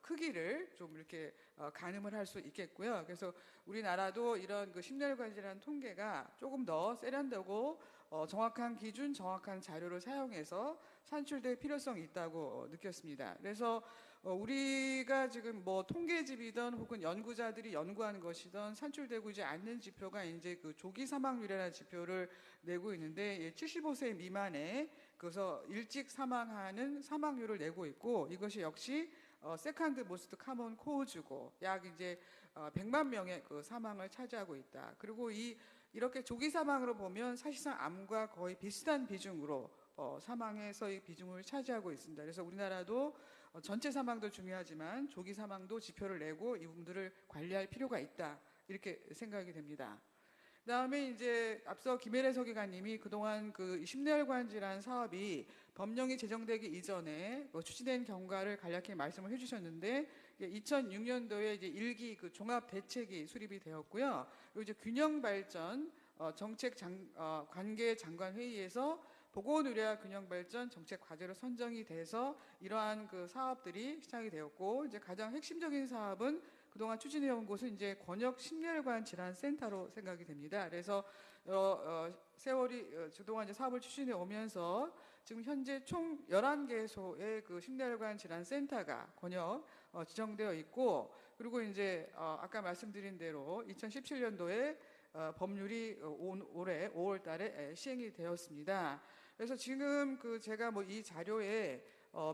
크기를 좀 이렇게 가늠을 할 수 있겠고요. 그래서 우리나라도 이런 그 심혈관 질환 통계가 조금 더 세련되고 정확한 기준, 정확한 자료를 사용해서 산출될 필요성이 있다고 느꼈습니다. 그래서 우리가 지금 뭐 통계집이든 혹은 연구자들이 연구하는 것이든 산출되고 있지 않는 지표가 이제 그 조기 사망률이라는 지표를 내고 있는데, 75세 미만에 그래서 일찍 사망하는 사망률을 내고 있고, 이것이 역시 세컨드 모스트 카먼 코우즈고 약 이제 100만 명의 그 사망을 차지하고 있다. 그리고 이렇게 조기 사망으로 보면 사실상 암과 거의 비슷한 비중으로 사망에서의 비중을 차지하고 있습니다. 그래서 우리나라도 전체 사망도 중요하지만 조기 사망도 지표를 내고 이 부분들을 관리할 필요가 있다, 이렇게 생각이 됩니다. 그다음에 이제 앞서 김혜래 서기관님이 그동안 그 심혈관 질환 사업이 법령이 제정되기 이전에 추진된 경과를 간략히 말씀을 해주셨는데, 2006년도에 이제 1기 그 종합 대책이 수립이 되었고요. 그리고 이제 균형 발전 정책 관계 장관 회의에서 보건의료와 균형발전 정책 과제로 선정이 돼서 이러한 그 사업들이 시작이 되었고, 이제 가장 핵심적인 사업은 그동안 추진해온 곳은 이제 권역 심혈관 질환 센터로 생각이 됩니다. 그래서 세월이 그동안 이제 사업을 추진해 오면서 지금 현재 총 11개소의 그 심혈관 질환 센터가 권역 지정되어 있고, 그리고 이제 아까 말씀드린 대로 2017년도에 법률이 올해 5월 달에 시행이 되었습니다. 그래서 지금 그 제가 뭐 이 자료에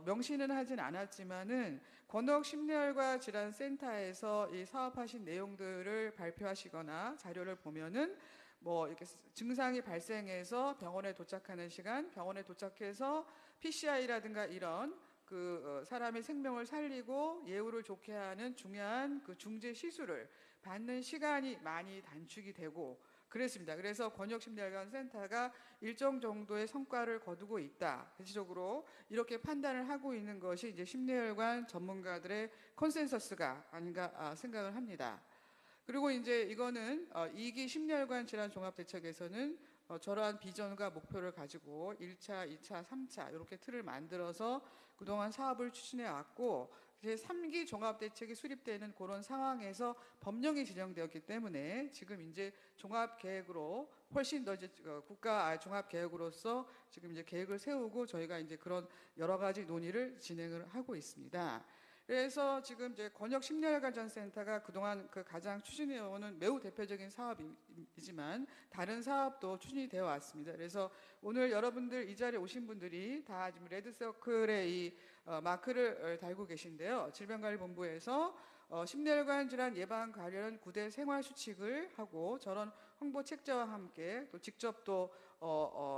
명시는 하진 않았지만은 권역 심혈관 질환 센터에서 이 사업하신 내용들을 발표하시거나 자료를 보면은 뭐 이렇게 증상이 발생해서 병원에 도착하는 시간, 병원에 도착해서 PCI라든가 이런 그 사람의 생명을 살리고 예후를 좋게 하는 중요한 그 중재 시술을 받는 시간이 많이 단축이 되고 그랬습니다. 그래서 권역심혈관 센터가 일정 정도의 성과를 거두고 있다, 대체적으로 이렇게 판단을 하고 있는 것이 이제 심혈관 전문가들의 컨센서스가 아닌가 생각을 합니다. 그리고 이제 이거는 2기 심혈관 질환 종합대책에서는 저러한 비전과 목표를 가지고 1차, 2차, 3차 이렇게 틀을 만들어서 그동안 사업을 추진해 왔고, 이제 3기 종합대책이 수립되는 그런 상황에서 법령이 지정되었기 때문에 지금 이제 종합계획으로 훨씬 더 이제 국가 종합계획으로서 지금 이제 계획을 세우고 저희가 이제 그런 여러 가지 논의를 진행을 하고 있습니다. 그래서 지금 이제 권역 심혈관 센터가 그동안 그 가장 추진해오는 매우 대표적인 사업이지만 다른 사업도 추진이 되어 왔습니다. 그래서 오늘 여러분들 이 자리에 오신 분들이 다 지금 레드서클에 이 마크를 달고 계신데요. 질병관리본부에서 심혈관 질환 예방 관련 9대 생활 수칙을 하고 저런 홍보 책자와 함께 또 직접 또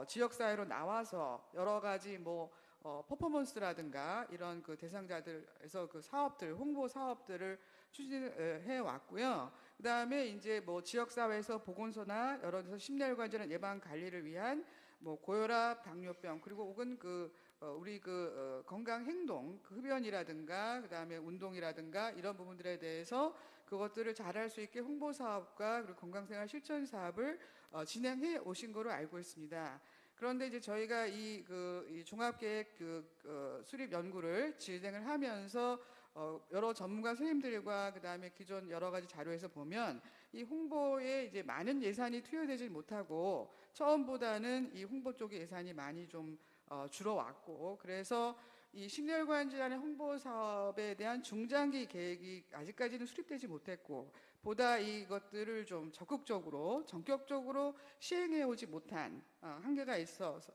지역사회로 나와서 여러 가지 뭐 퍼포먼스라든가 이런 그 대상자들에서 그 사업들, 홍보 사업들을 추진해 왔고요. 그 다음에 이제 뭐 지역사회에서 보건소나 여러 데서 심혈관 질환 예방 관리를 위한 뭐 고혈압, 당뇨병, 그리고 혹은 우리 건강 행동, 흡연이라든가 그 다음에 운동이라든가 이런 부분들에 대해서 그것들을 잘할 수 있게 홍보 사업과 그리고 건강생활 실천 사업을 진행해 오신 거로 알고 있습니다. 그런데 이제 저희가 이 종합계획 수립 연구를 진행을 하면서 여러 전문가 선생님들과 그다음에 기존 여러 가지 자료에서 보면 이 홍보에 이제 많은 예산이 투여되지 못하고 처음보다는 이 홍보 쪽의 예산이 많이 좀 줄어왔고, 그래서 이 심혈관 질환의 홍보 사업에 대한 중장기 계획이 아직까지는 수립되지 못했고, 보다 이것들을 좀 적극적으로 전격적으로 시행해 오지 못한 한계가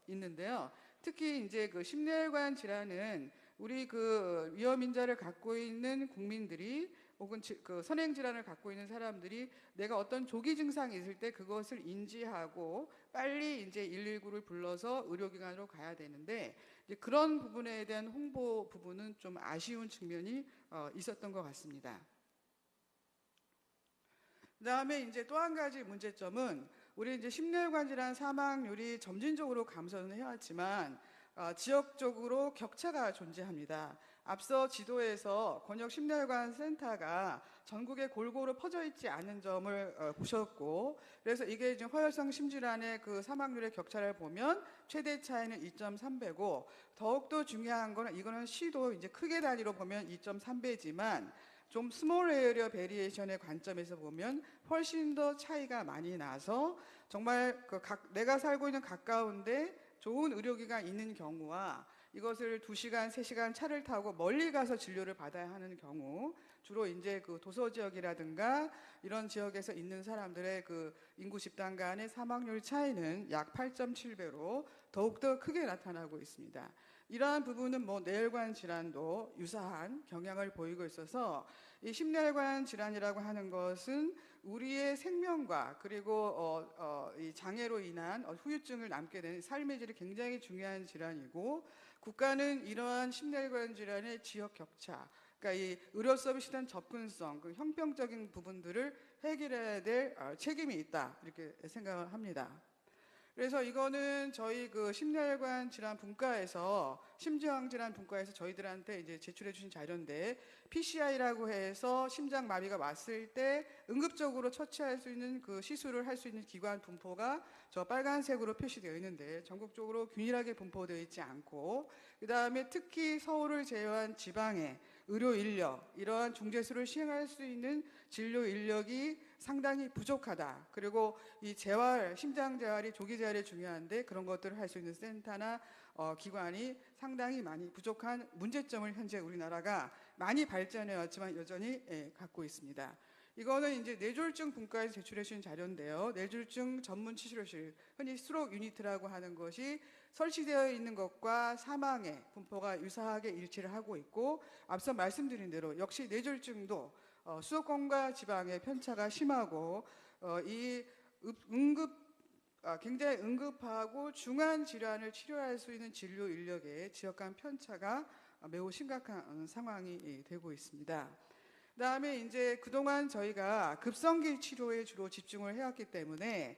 있는데요. 특히 이제 그 심혈관 질환은 우리 그 위험 인자를 갖고 있는 국민들이 혹은 그 선행 질환을 갖고 있는 사람들이 내가 어떤 조기 증상이 있을 때 그것을 인지하고 빨리 이제 119를 불러서 의료기관으로 가야 되는데, 이제 그런 부분에 대한 홍보 부분은 좀 아쉬운 측면이 있었던 것 같습니다. 그다음에 이제 또 한 가지 문제점은 우리 이제 심혈관 질환 사망률이 점진적으로 감소는 해왔지만 지역적으로 격차가 존재합니다. 앞서 지도에서 권역 심혈관 센터가 전국에 골고루 퍼져 있지 않은 점을 보셨고, 그래서 이게 지금 허혈성 심질환의 그 사망률의 격차를 보면 최대 차이는 2.3배고, 더욱더 중요한 거는 이거는 시도 이제 크게 단위로 보면 2.3배지만 좀 스몰 에어리어 베리에이션의 관점에서 보면 훨씬 더 차이가 많이 나서 정말 내가 살고 있는 가까운데 좋은 의료기관 있는 경우와 이것을 2시간, 3시간 차를 타고 멀리 가서 진료를 받아야 하는 경우, 주로 이제 그 도서 지역이라든가 이런 지역에서 있는 사람들의 그 인구 집단 간의 사망률 차이는 약 8.7배로 더욱더 크게 나타나고 있습니다. 이러한 부분은 뭐 뇌혈관 질환도 유사한 경향을 보이고 있어서 이 심혈관 질환이라고 하는 것은 우리의 생명과 그리고 이 장애로 인한 후유증을 남게 되는 삶의 질이 굉장히 중요한 질환이고, 국가는 이러한 심혈관 질환의 지역 격차, 그러니까 이 의료 서비스에 대한 접근성, 그 형평적인 부분들을 해결해야 될 책임이 있다, 이렇게 생각을 합니다. 그래서 이거는 저희 그 심혈관 질환 분과에서, 심지형 질환 분과에서 저희들한테 이제 제출해 주신 자료인데, PCI라고 해서 심장 마비가 왔을 때 응급적으로 처치할 수 있는 그 시술을 할 수 있는 기관 분포가 저 빨간색으로 표시되어 있는데 전국적으로 균일하게 분포되어 있지 않고, 그 다음에 특히 서울을 제외한 지방의 의료 인력, 이러한 중재수를 시행할 수 있는 진료 인력이 상당히 부족하다. 그리고 이 재활, 심장 재활이 조기 재활이 중요한데 그런 것들을 할 수 있는 센터나 기관이 상당히 많이 부족한 문제점을 현재 우리나라가 많이 발전해 왔지만 여전히 갖고 있습니다. 이거는 이제 뇌졸중 분과에서 제출해 주신 자료인데요. 뇌졸중 전문 치료실, 흔히 스트로크 유니트라고 하는 것이 설치되어 있는 것과 사망의 분포가 유사하게 일치를 하고 있고, 앞서 말씀드린 대로 역시 뇌졸중도 수도권과 지방의 편차가 심하고 이 굉장히 응급하고 중한 질환을 치료할 수 있는 진료 인력의 지역 간 편차가 매우 심각한 상황이 되고 있습니다. 그다음에 이제 그동안 저희가 급성기 치료에 주로 집중을 해왔기 때문에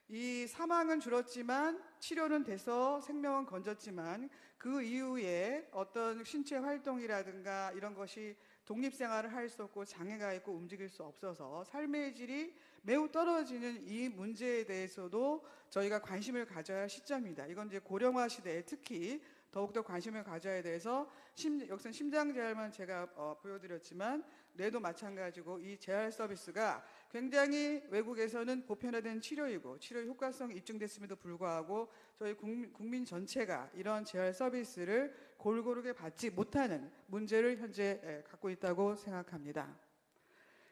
이 사망은 줄었지만 치료는 돼서 생명은 건졌지만 그 이후에 어떤 신체 활동이라든가 이런 것이 독립생활을 할 수 없고 장애가 있고 움직일 수 없어서 삶의 질이 매우 떨어지는 이 문제에 대해서도 저희가 관심을 가져야 할 시점입니다. 이건 이제 고령화 시대에 특히 더욱더 관심을 가져야 돼서 여기서는 심장 재활만 제가 보여드렸지만 뇌도 마찬가지고 이 재활 서비스가 굉장히 외국에서는 보편화된 치료이고 치료 효과성이 입증됐음에도 불구하고 저희 국민 전체가 이런 재활 서비스를 골고루게 받지 못하는 문제를 현재 갖고 있다고 생각합니다.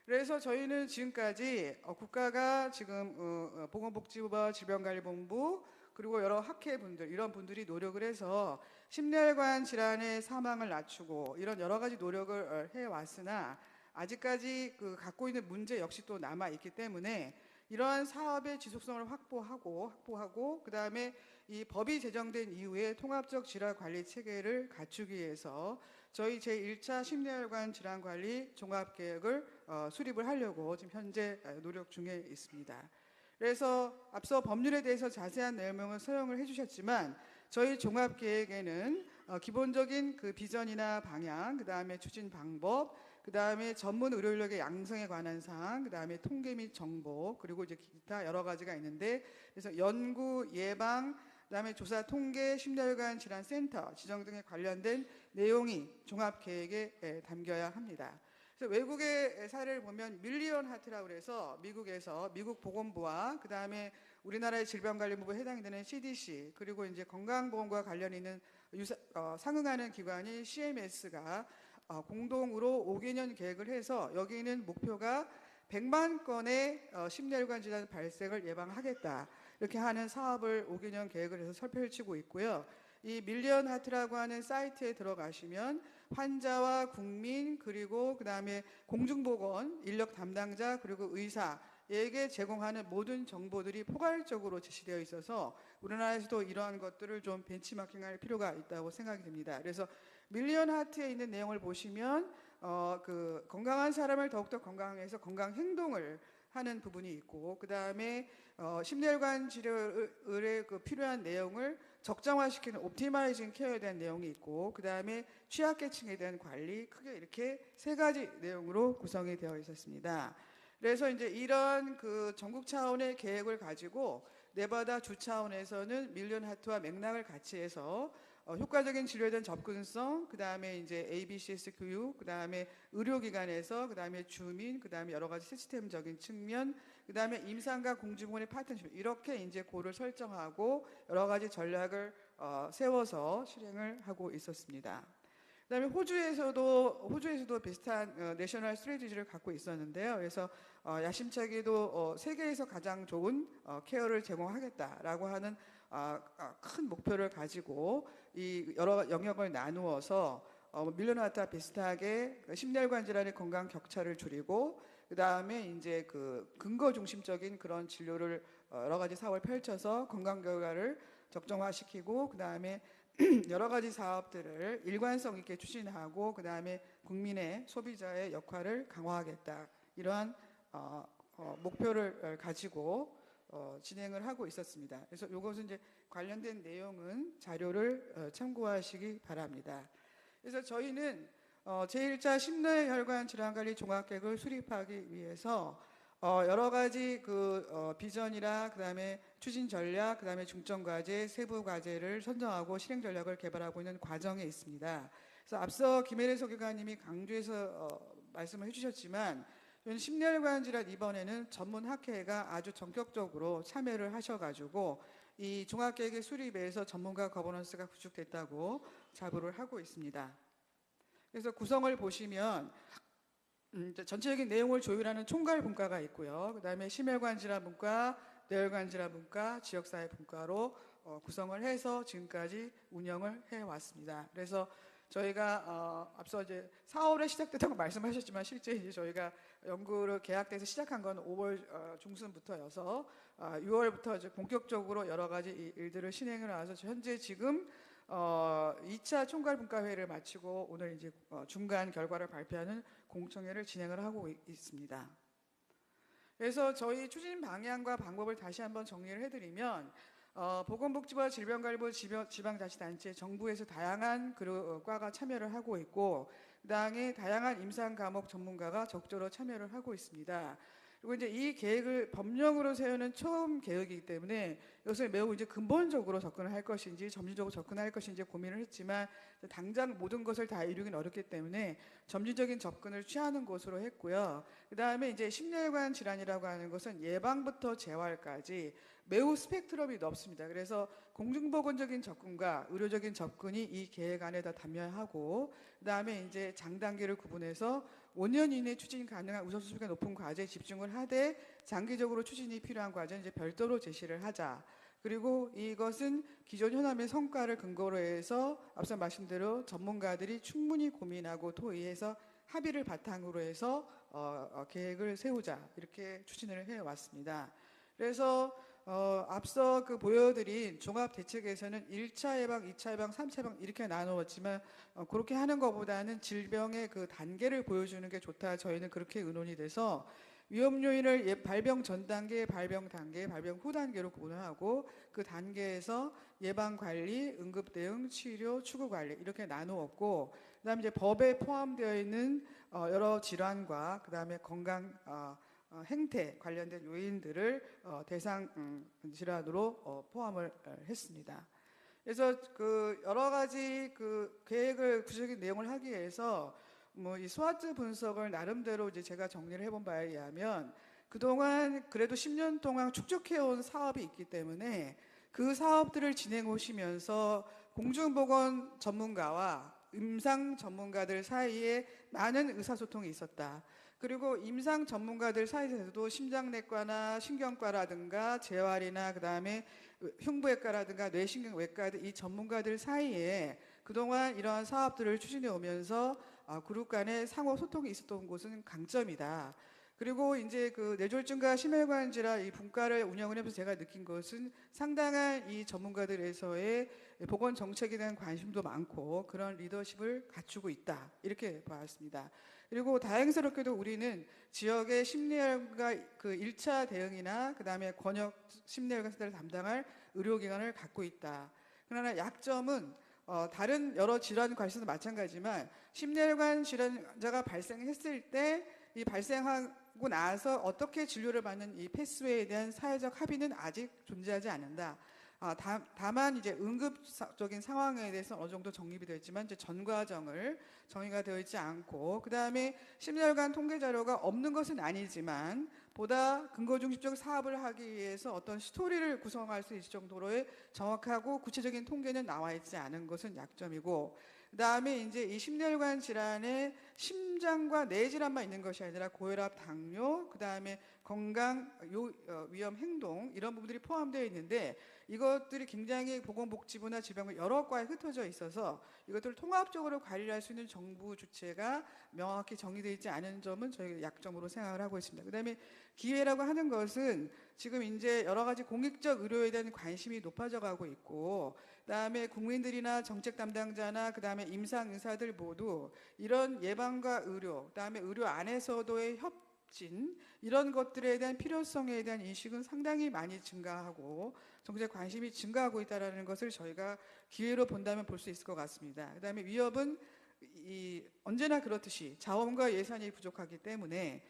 그래서 저희는 지금까지 국가가 지금 보건복지부와 질병관리본부 그리고 여러 학회분들 이런 분들이 노력을 해서 심혈관 질환의 사망을 낮추고 이런 여러 가지 노력을 해왔으나 아직까지 그 갖고 있는 문제 역시 또 남아 있기 때문에 이러한 사업의 지속성을 확보하고 그다음에 이 법이 제정된 이후에 통합적 질환 관리 체계를 갖추기 위해서 저희 제1차 심혈관 질환 관리 종합 계획을 수립을 하려고 지금 현재 노력 중에 있습니다. 그래서 앞서 법률에 대해서 자세한 내용을 서명을 해주셨지만 저희 종합 계획에는 기본적인 그 비전이나 방향, 그 다음에 추진 방법, 그 다음에 전문 의료 인력의 양성에 관한 사항, 그 다음에 통계 및 정보, 그리고 이제 기타 여러 가지가 있는데, 그래서 연구, 예방, 그다음에 조사 통계, 심혈관 질환 센터 지정 등에 관련된 내용이 종합 계획에 담겨야 합니다. 그래서 외국의 사례를 보면 밀리언 하트라고 해서 미국에서 미국 보건부와 그다음에 우리나라의 질병관리본부에 해당이 되는 CDC 그리고 이제 건강보험과 관련 있는 상응하는 기관인 CMS가 공동으로 5개년 계획을 해서 여기는 목표가 100만 건의 심혈관 질환 발생을 예방하겠다. 이렇게 하는 사업을 5개년 계획을 해서 펼치고 있고요. 이 밀리언 하트라고 하는 사이트에 들어가시면 환자와 국민 그리고 그다음에 공중보건 인력 담당자 그리고 의사에게 제공하는 모든 정보들이 포괄적으로 제시되어 있어서 우리나라에서도 이러한 것들을 좀 벤치마킹할 필요가 있다고 생각이 듭니다. 그래서 밀리언 하트에 있는 내용을 보시면 그 건강한 사람을 더욱더 건강해서 건강 행동을 하는 부분이 있고 그 다음에 심혈관 질환에 필요한 내용을 적정화시키는 옵티마이징 케어에 대한 내용이 있고 그 다음에 취약계층에 대한 관리 크게 이렇게 세 가지 내용으로 구성이 되어 있었습니다. 그래서 이제 이런 그 전국 차원의 계획을 가지고 네바다 주 차원에서는 밀리언 하트와 맥락을 같이 해서 효과적인 진료에 대한 접근성, 그 다음에 이제 ABCS 교육, 그 다음에 의료기관에서, 그 다음에 주민, 그 다음에 여러 가지 시스템적인 측면, 그 다음에 임상과 공중보건의 파트너십 이렇게 이제 고를 설정하고 여러 가지 전략을 세워서 실행을 하고 있었습니다. 그다음에 호주에서도 비슷한 내셔널 스트래티지를 갖고 있었는데요. 그래서 야심차게도 세계에서 가장 좋은 케어를 제공하겠다라고 하는 큰 목표를 가지고 이 여러 영역을 나누어서 밀리언 하트와 비슷하게 심혈관 질환의 건강 격차를 줄이고 그 다음에 이제 그 근거 중심적인 그런 진료를 여러 가지 사업을 펼쳐서 건강 결과를 적정화시키고 그 다음에 여러 가지 사업들을 일관성 있게 추진하고 그 다음에 국민의 소비자의 역할을 강화하겠다 이러한 목표를 가지고 진행을 하고 있었습니다. 그래서 이것은 이제 관련된 내용은 자료를 참고하시기 바랍니다. 그래서 저희는 제1차 심뇌혈관 질환관리 종합계획을 수립하기 위해서 여러 가지 그 비전이라 그다음에 추진 전략, 그다음에 중점 과제, 세부 과제를 선정하고 실행 전략을 개발하고 있는 과정에 있습니다. 그래서 앞서 김혜래 소교관님이 강조해서 말씀을 해주셨지만 심혈관 질환 이번에는 전문 학회가 아주 전격적으로 참여를 하셔가지고 이 종합계획의 수립에서 전문가 거버넌스가 구축됐다고 자부를 하고 있습니다. 그래서 구성을 보시면 전체적인 내용을 조율하는 총괄 분과가 있고요. 그 다음에 심혈관 질환 분과, 뇌혈관 질환 분과, 지역사회 분과로 구성을 해서 지금까지 운영을 해왔습니다. 그래서 저희가 앞서 이제 4월에 시작됐다고 말씀하셨지만 실제 이제 저희가 연구를 계약돼서 시작한 건 5월 중순부터여서 6월부터 이제 본격적으로 여러 가지 일들을 진행을 해서 현재 지금 2차 총괄 분과회의를 마치고 오늘 이제 중간 결과를 발표하는 공청회를 진행을 하고 있습니다. 그래서 저희 추진 방향과 방법을 다시 한번 정리를 해드리면 보건복지부와 질병관리부 지방자치단체 정부에서 다양한 과가 참여를 하고 있고 그다음에 다양한 임상 과목 전문가가 적극적으로 참여를 하고 있습니다. 그리고 이제 이 계획을 법령으로 세우는 처음 계획이기 때문에 이것을 매우 이제 근본적으로 접근을 할 것인지 점진적으로 접근할 것인지 고민을 했지만 당장 모든 것을 다 이루긴 어렵기 때문에 점진적인 접근을 취하는 것으로 했고요. 그 다음에 이제 심혈관 질환이라고 하는 것은 예방부터 재활까지 매우 스펙트럼이 넓습니다. 그래서 공중보건적인 접근과 의료적인 접근이 이 계획 안에 다 담겨하고 그 다음에 이제 장단계를 구분해서 5년 이내 추진 가능한 우선순위가 높은 과제에 집중을 하되 장기적으로 추진이 필요한 과제는 이제 별도로 제시를 하자. 그리고 이것은 기존 현암의 성과를 근거로 해서 앞서 말씀대로 전문가들이 충분히 고민하고 토의해서 합의를 바탕으로 해서 계획을 세우자 이렇게 추진을 해왔습니다. 그래서 앞서 보여드린 종합대책에서는 1차 예방, 2차 예방, 3차 예방 이렇게 나누었지만 그렇게 하는 것보다는 질병의 그 단계를 보여주는 게 좋다. 저희는 그렇게 의논이 돼서 위험 요인을 발병 전 단계, 발병 단계, 발병 후 단계로 구분하고 그 단계에서 예방 관리, 응급 대응, 치료, 추구 관리 이렇게 나누었고 그다음에 이제 법에 포함되어 있는 여러 질환과 그다음에 건강 행태 관련된 요인들을 대상 질환으로 포함을 했습니다. 그래서 그 여러 가지 그 계획을 구체적인 내용을 하기 위해서 뭐 이 스와트 분석을 나름대로 이제 제가 정리를 해본 바에 의하면 그동안 그래도 10년 동안 축적해온 사업이 있기 때문에 그 사업들을 진행해 오시면서 공중보건 전문가와 임상 전문가들 사이에 많은 의사소통이 있었다. 그리고 임상 전문가들 사이에서도 심장내과나 신경과라든가 재활이나 그다음에 흉부외과라든가 뇌신경외과 이 전문가들 사이에 그동안 이러한 사업들을 추진해 오면서 그룹 간의 상호 소통이 있었던 곳은 강점이다. 그리고 이제 그 뇌졸중과 심혈관 질환 이 분과를 운영을 하면서 제가 느낀 것은 상당한 이 전문가들에서의 보건 정책에 대한 관심도 많고 그런 리더십을 갖추고 있다. 이렇게 봤습니다. 그리고 다행스럽게도 우리는 지역의 심내혈과 그 1차 대응이나 그다음에 권역 심내혈관 센터를 담당할 의료기관을 갖고 있다. 그러나 약점은 다른 여러 질환 관련해서도 마찬가지지만 심내혈관 질환자가 발생했을 때 이 발생하고 나서 어떻게 진료를 받는 이 패스웨이에 대한 사회적 합의는 아직 존재하지 않는다. 다만 이제 응급적인 상황에 대해서 어느 정도 정립이 되어 있지만 이제 전 과정을 정의가 되어 있지 않고 그 다음에 심혈관 통계 자료가 없는 것은 아니지만 보다 근거 중심적 사업을 하기 위해서 어떤 스토리를 구성할 수 있을 정도로의 정확하고 구체적인 통계는 나와 있지 않은 것은 약점이고 그 다음에 이제 이 심혈관 질환의 심장과 뇌 질환만 있는 것이 아니라 고혈압, 당뇨, 그 다음에 건강 위험 행동 이런 부분들이 포함되어 있는데 이것들이 굉장히 보건복지부나 질병관 여러 과에 흩어져 있어서 이것들을 통합적으로 관리할 수 있는 정부 주체가 명확히 정의되어 있지 않은 점은 저희가 약점으로 생각을 하고 있습니다. 그다음에 기회라고 하는 것은 지금 이제 여러 가지 공익적 의료에 대한 관심이 높아져 가고 있고 그다음에 국민들이나 정책 담당자나 그다음에 임상 의사들 모두 이런 예방과 의료 그다음에 의료 안에서도의 협진 이런 것들에 대한 필요성에 대한 인식은 상당히 많이 증가하고 정책 관심이 증가하고 있다는 것을 저희가 기회로 본다면 볼 수 있을 것 같습니다. 그다음에 위협은 언제나 그렇듯이 자원과 예산이 부족하기 때문에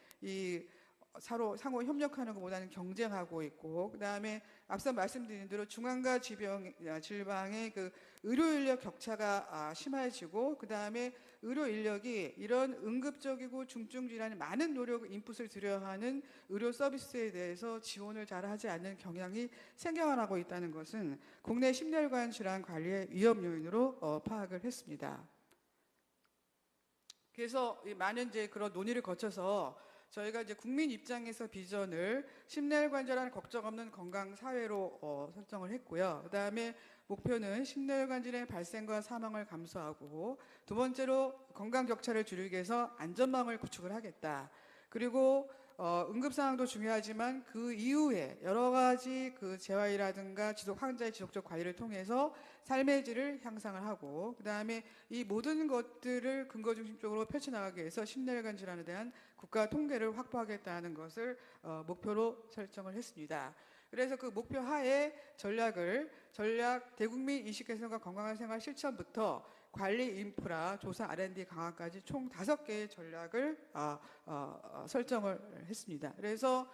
상호 협력하는 것보다는 경쟁하고 있고 그다음에 앞서 말씀드린 대로 중환과 질병의 그 의료 인력 격차가 심해지고 그다음에 의료 인력이 이런 응급적이고 중증 질환에 많은 노력 인풋을 들여야 하는 의료 서비스에 대해서 지원을 잘 하지 않는 경향이 생겨나고 있다는 것은 국내 심혈관 질환 관리의 위험 요인으로 파악을 했습니다. 그래서 많은 이제 그런 논의를 거쳐서 저희가 이제 국민 입장에서 비전을 심혈관 질환 걱정 없는 건강 사회로 설정을 했고요. 그다음에 목표는 심혈관 질환의 발생과 사망을 감소하고 두 번째로 건강 격차를 줄이기 위해서 안전망을 구축을 하겠다. 그리고 응급 상황도 중요하지만 그 이후에 여러 가지 그 재활이라든가 환자의 지속적 관리를 통해서 삶의 질을 향상을 하고 그다음에 이 모든 것들을 근거 중심적으로 펼쳐나가기 위해서 심혈관 질환에 대한 국가 통계를 확보하겠다는 것을 목표로 설정을 했습니다. 그래서 그 목표 하에 전략 대국민 인식 개선과 건강한 생활 실천부터 관리 인프라, 조사 R&D 강화까지 총 5개의 전략을 설정을 했습니다. 그래서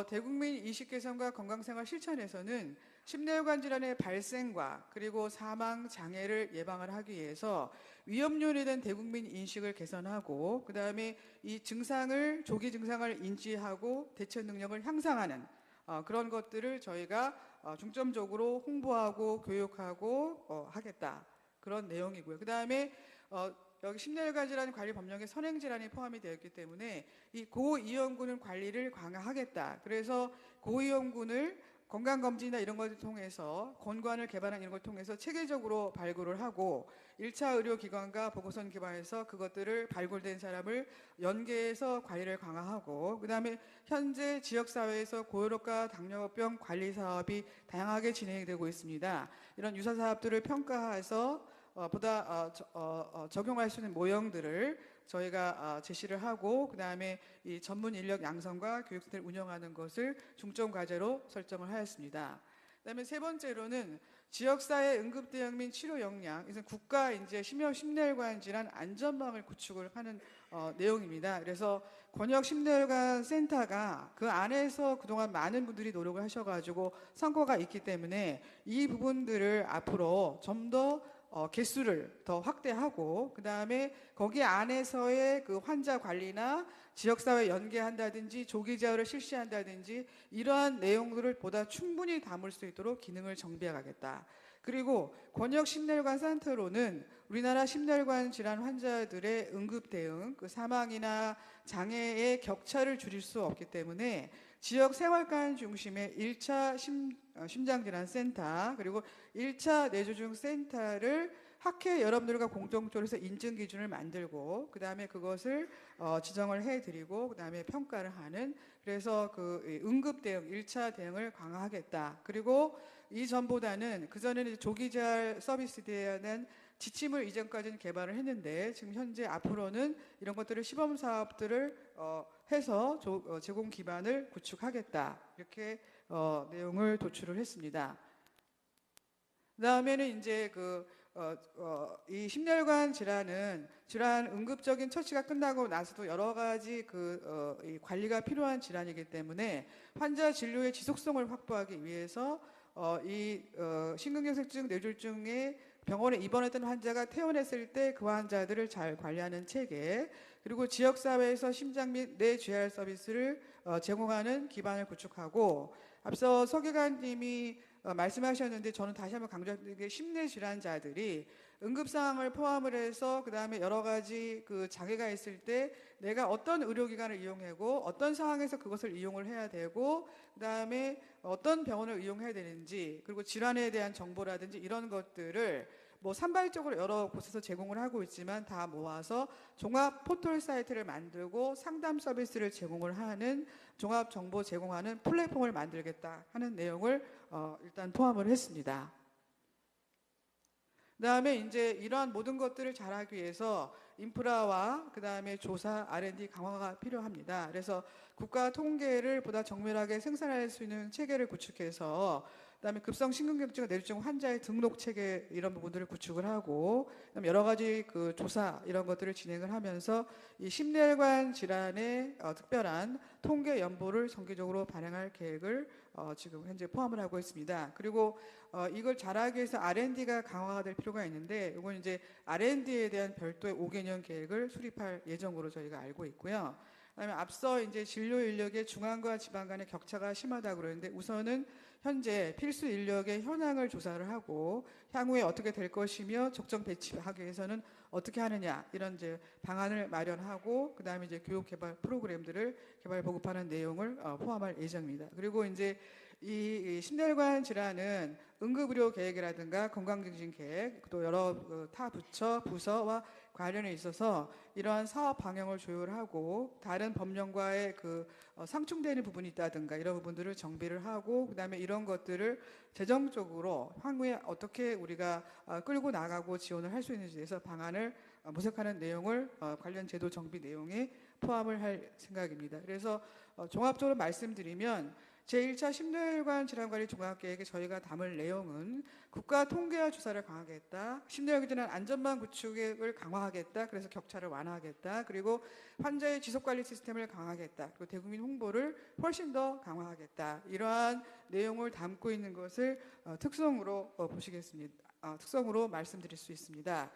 대국민 인식 개선과 건강생활 실천에서는 심뇌혈관 질환의 발생과 그리고 사망 장애를 예방을 하기 위해서 위험 요인에 대한 대국민 인식을 개선하고 그다음에 이 조기 증상을 인지하고 대처 능력을 향상하는 그런 것들을 저희가 중점적으로 홍보하고 교육하고 하겠다. 그런 내용이고요. 그다음에 여기 심뇌혈관 질환 관리 법령에 선행 질환이 포함이 되어 있기 때문에 이 고위험군을 관리를 강화하겠다. 그래서 고위험군을 건강검진이나 이런 것을 통해서 권관을 개발한 이런 걸 통해서 체계적으로 발굴을 하고 1차 의료기관과 보고서를 개발해서 그것들을 발굴된 사람을 연계해서 관리를 강화하고 그다음에 현재 지역사회에서 고혈압과 당뇨병 관리 사업이 다양하게 진행이 되고 있습니다. 이런 유사 사업들을 평가해서 보다 적용할 수 있는 모형들을 저희가 제시를 하고 그다음에 이 전문 인력 양성과 교육센터를 운영하는 것을 중점 과제로 설정을 하였습니다. 그다음에 세 번째로는 지역사회 응급대응 및 치료 역량, 이것은 국가 이제 심혈관 질환 안전망을 구축을 하는 내용입니다. 그래서 권역 심내혈관 센터가 그 안에서 그동안 많은 분들이 노력을 하셔가지고 성과가 있기 때문에 이 부분들을 앞으로 좀 더 개수를 더 확대하고, 그 다음에 거기 안에서의 그 환자 관리나 지역사회 연계한다든지 조기 제어를 실시한다든지 이러한 내용들을 보다 충분히 담을 수 있도록 기능을 정비해가겠다. 그리고 권역 심내혈관 센터로는 우리나라 심혈관 질환 환자들의 응급 대응, 그 사망이나 장애의 격차를 줄일 수 없기 때문에 지역 생활관 중심의 1차 심장질환 센터, 그리고 1차 뇌조중 센터를 학회 여러분들과 공동적으로 해서 인증 기준을 만들고, 그 다음에 그것을 지정을 해드리고, 그 다음에 평가를 하는, 그래서 그 응급 대응, 1차 대응을 강화하겠다. 그리고 이전보다는 그전에는 조기 재활 서비스에 대한 지침을 이전까지는 개발을 했는데, 지금 현재 앞으로는 이런 것들을 시범 사업들을 해서 제공 기반을 구축하겠다. 이렇게 내용을 도출을 했습니다. 그다음에는 이제 이 심혈관 질환은 질환 응급적인 처치가 끝나고 나서도 여러 가지 이 관리가 필요한 질환이기 때문에 환자 진료의 지속성을 확보하기 위해서 이 심근경색증, 뇌졸중에 병원에 입원했던 환자가 퇴원했을 때 그 환자들을 잘 관리하는 체계, 그리고 지역사회에서 심장 및 뇌재활 서비스를 제공하는 기반을 구축하고, 앞서 서 기관님이 말씀하셨는데 저는 다시 한번 강조드리는 게 심내 질환자들이 응급 상황을 포함을 해서 그 다음에 여러 가지 그 장애가 있을 때 내가 어떤 의료기관을 이용하고 어떤 상황에서 그것을 이용을 해야 되고, 그 다음에 어떤 병원을 이용해야 되는지, 그리고 질환에 대한 정보라든지 이런 것들을 뭐 산발적으로 여러 곳에서 제공을 하고 있지만 다 모아서 종합 포털 사이트를 만들고 상담 서비스를 제공을 하는 종합 정보 제공하는 플랫폼을 만들겠다 하는 내용을 일단 포함을 했습니다. 그다음에 이제 이러한 모든 것들을 잘하기 위해서 인프라와 그다음에 조사, R&D 강화가 필요합니다. 그래서 국가 통계를 보다 정밀하게 생산할 수 있는 체계를 구축해서, 그다음에 급성 심근경색증, 뇌졸중 환자의 등록 체계 이런 부분들을 구축을 하고, 그다음에 여러 가지 그 조사 이런 것들을 진행을 하면서 이 심혈관 질환의 특별한 통계 연보를 정기적으로 발행할 계획을 지금 현재 포함을 하고 있습니다. 그리고 이걸 잘하기 위해서 R&D가 강화가 될 필요가 있는데, 이건 이제 R&D에 대한 별도의 5개년 계획을 수립할 예정으로 저희가 알고 있고요. 그다음에 앞서 이제 진료 인력의 중앙과 지방 간의 격차가 심하다고 그러는데, 우선은 현재 필수 인력의 현황을 조사를 하고 향후에 어떻게 될 것이며 적정 배치하기 위해서는 어떻게 하느냐, 이런 이제 방안을 마련하고, 그다음에 이제 교육 개발 프로그램들을 개발 보급하는 내용을 포함할 예정입니다. 그리고 이제 이 심혈관 질환은 응급의료 계획이라든가 건강증진 계획, 또 여러 타 부서와 관련에 있어서 이러한 사업 방향을 조율하고, 다른 법령과의 상충되는 부분이 있다든가 이런 부분들을 정비를 하고, 그다음에 이런 것들을 재정적으로 향후에 어떻게 우리가 끌고 나가고 지원을 할 수 있는지에 대해서 방안을 모색하는 내용을 관련 제도 정비 내용에 포함을 할 생각입니다. 그래서 종합적으로 말씀드리면 제1차 심혈관 질환관리 종합계획에 저희가 담을 내용은 국가 통계와 조사를 강화하겠다, 심혈관 질환 안전망 구축을 강화하겠다, 그래서 격차를 완화하겠다, 그리고 환자의 지속관리 시스템을 강화하겠다, 그리고 대국민 홍보를 훨씬 더 강화하겠다, 이러한 내용을 담고 있는 것을 특성으로 보시겠습니다. 특성으로 말씀드릴 수 있습니다.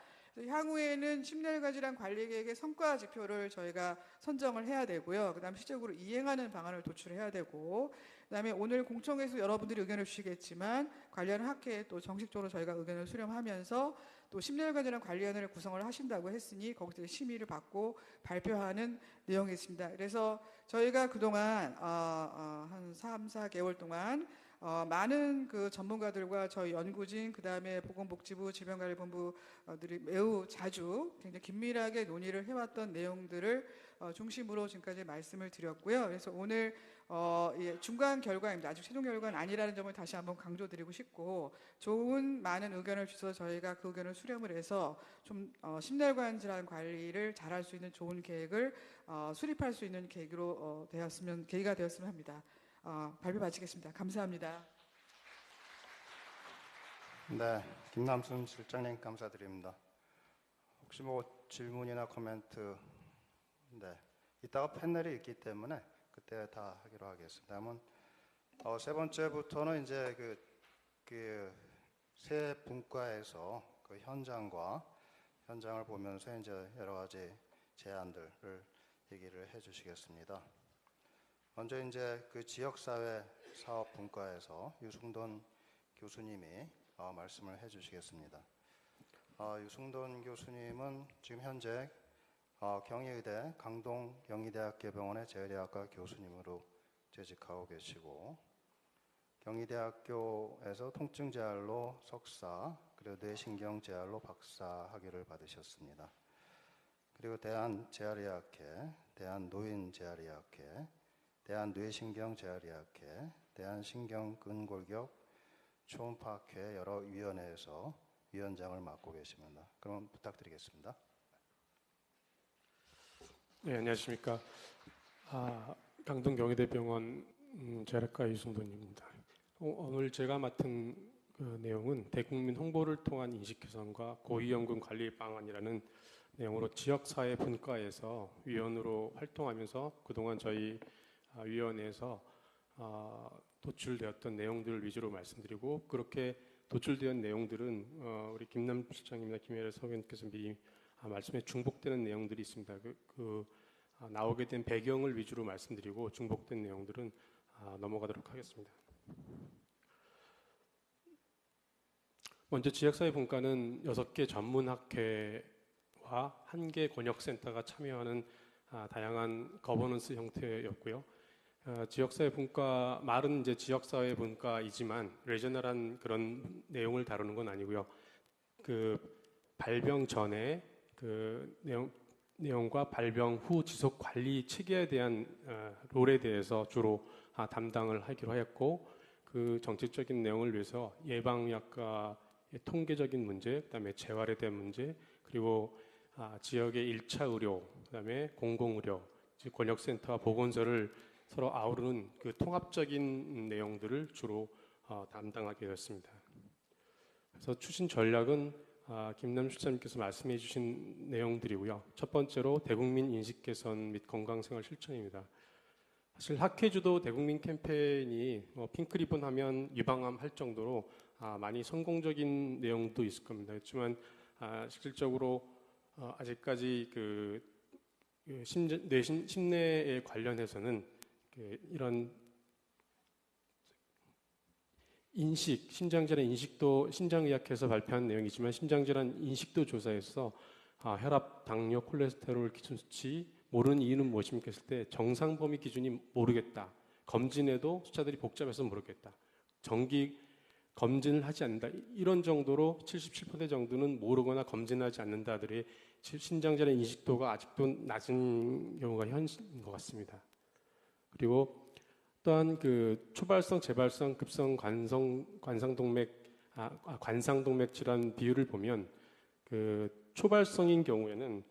향후에는 심혈관 질환 관리 계획의 성과 지표를 저희가 선정을 해야 되고요. 그다음 실질적으로 이행하는 방안을 도출해야 되고, 그다음에 오늘 공청회에서 여러분들이 의견을 주시겠지만 관련 학회에 또 정식적으로 저희가 의견을 수렴하면서 또 심혈관 질환 관리위원회를 구성을 하신다고 했으니 거기서 심의를 받고 발표하는 내용이 있습니다. 그래서 저희가 그동안 한 3-4개월 동안 많은 그 전문가들과 저희 연구진, 그다음에 보건복지부, 질병관리본부들이 매우 자주 굉장히 긴밀하게 논의를 해왔던 내용들을 중심으로 지금까지 말씀을 드렸고요. 그래서 오늘 중간 결과입니다. 아직 최종 결과는 아니라는 점을 다시 한번 강조드리고 싶고, 좋은 많은 의견을 주셔서 저희가 그 의견을 수렴을 해서 좀 심혈관 질환 관리를 잘할 수 있는 좋은 계획을 수립할 수 있는 계기가 되었으면 합니다. 발표 마치겠습니다. 감사합니다. 네, 김남순 실장님 감사드립니다. 혹시 뭐 질문이나 코멘트, 네, 이따가 패널이 있기 때문에 그때 다 하기로 하겠습니다. 그러면 세 번째부터는 이제 세 분과에서 그 현장을 보면서 이제 여러 가지 제안들을 얘기를 해주시겠습니다. 먼저 이제 그 지역사회 사업 분과에서 유승돈 교수님이 말씀을 해주시겠습니다. 유승돈 교수님은 지금 현재 경희의대 강동 경희대학교병원의 재활의학과 교수님으로 재직하고 계시고, 경희대학교에서 통증재활로 석사, 그리고 뇌신경재활로 박사 학위를 받으셨습니다. 그리고 대한재활의학회, 대한노인재활의학회, 대한뇌신경재활의학회, 대한신경근골격 초음파학회 여러 위원회에서 위원장을 맡고 계십니다. 그럼 부탁드리겠습니다. 네, 안녕하십니까. 강동 경희대병원 재활학과 유승돈입니다. 오늘 제가 맡은 그 내용은 대국민 홍보를 통한 인식 개선과 고위험군 관리 방안이라는 내용으로 지역사회 분과에서 위원으로 활동하면서 그동안 저희 위원회에서 도출되었던 내용들을 위주로 말씀드리고, 그렇게 도출된 내용들은 우리 김남 실장님이나 김혜래 서원께서 미리 말씀에 중복되는 내용들이 있습니다. 나오게 된 배경을 위주로 말씀드리고 중복된 내용들은 넘어가도록 하겠습니다. 먼저 지역사회 분과는 6개 전문학회와 1개 권역센터가 참여하는 다양한 거버넌스 형태였고요. 지역사회 분과 말은 이제 지역사회 분과이지만 레저널한 그런 내용을 다루는 건 아니고요. 그 발병 전에 그 내용과 발병 후 지속 관리 체계에 대한 롤에 대해서 주로 담당을 하기로 하였고, 그 정책적인 내용을 위해서 예방의학과의 통계적인 문제, 그다음에 재활에 대한 문제, 그리고 지역의 1차 의료, 그다음에 공공의료, 즉 권역센터와 보건소를 서로 아우르는 그 통합적인 내용들을 주로 담당하게 되었습니다. 그래서 추진 전략은 김남 실장님께서 말씀해 주신 내용들이고요. 첫 번째로 대국민 인식 개선 및 건강생활 실천입니다. 사실 학회주도 대국민 캠페인이 핑크리본 하면 유방암 할 정도로 많이 성공적인 내용도 있을 겁니다. 그렇지만 실질적으로 아직까지 심내에 관련해서는 이런 인식, 심장질환 인식도 심장의학회에서 발표한 내용이지만 심장질환 인식도 조사에서 혈압, 당뇨, 콜레스테롤 기준 수치 모르는 이유는 무엇입니까 했을 때 정상 범위 기준이 모르겠다. 검진해도 숫자들이 복잡해서 모르겠다. 정기 검진을 하지 않는다. 이런 정도로 77% 정도는 모르거나 검진하지 않는다들의 심장질환 인식도가 아직도 낮은 경우가 현실인 것 같습니다. 그리고 또한 그 초발성, 재발성, 급성 관상동맥 질환 비율을 보면 그 초발성인 경우에는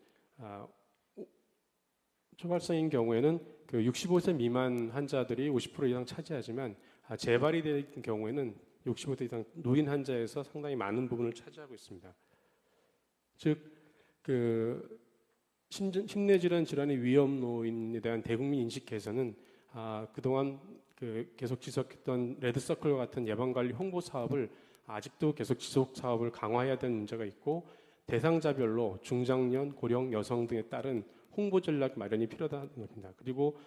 그 65세 미만 환자들이 50% 이상 차지하지만 재발이 된 경우에는 65세 이상 노인 환자에서 상당히 많은 부분을 차지하고 있습니다. 즉, 심내질환 질환의 위험 요인에 대한 대국민 인식 개선은 그동안 계속 지속했던 레드서클과 같은 예방관리 홍보 사업을 아직도 계속 지속 사업을 강화해야 되는 문제가 있고, 대상자별로 중장년, 고령, 여성 등에 따른 홍보 전략 마련이 필요하다는 겁니다. 그리고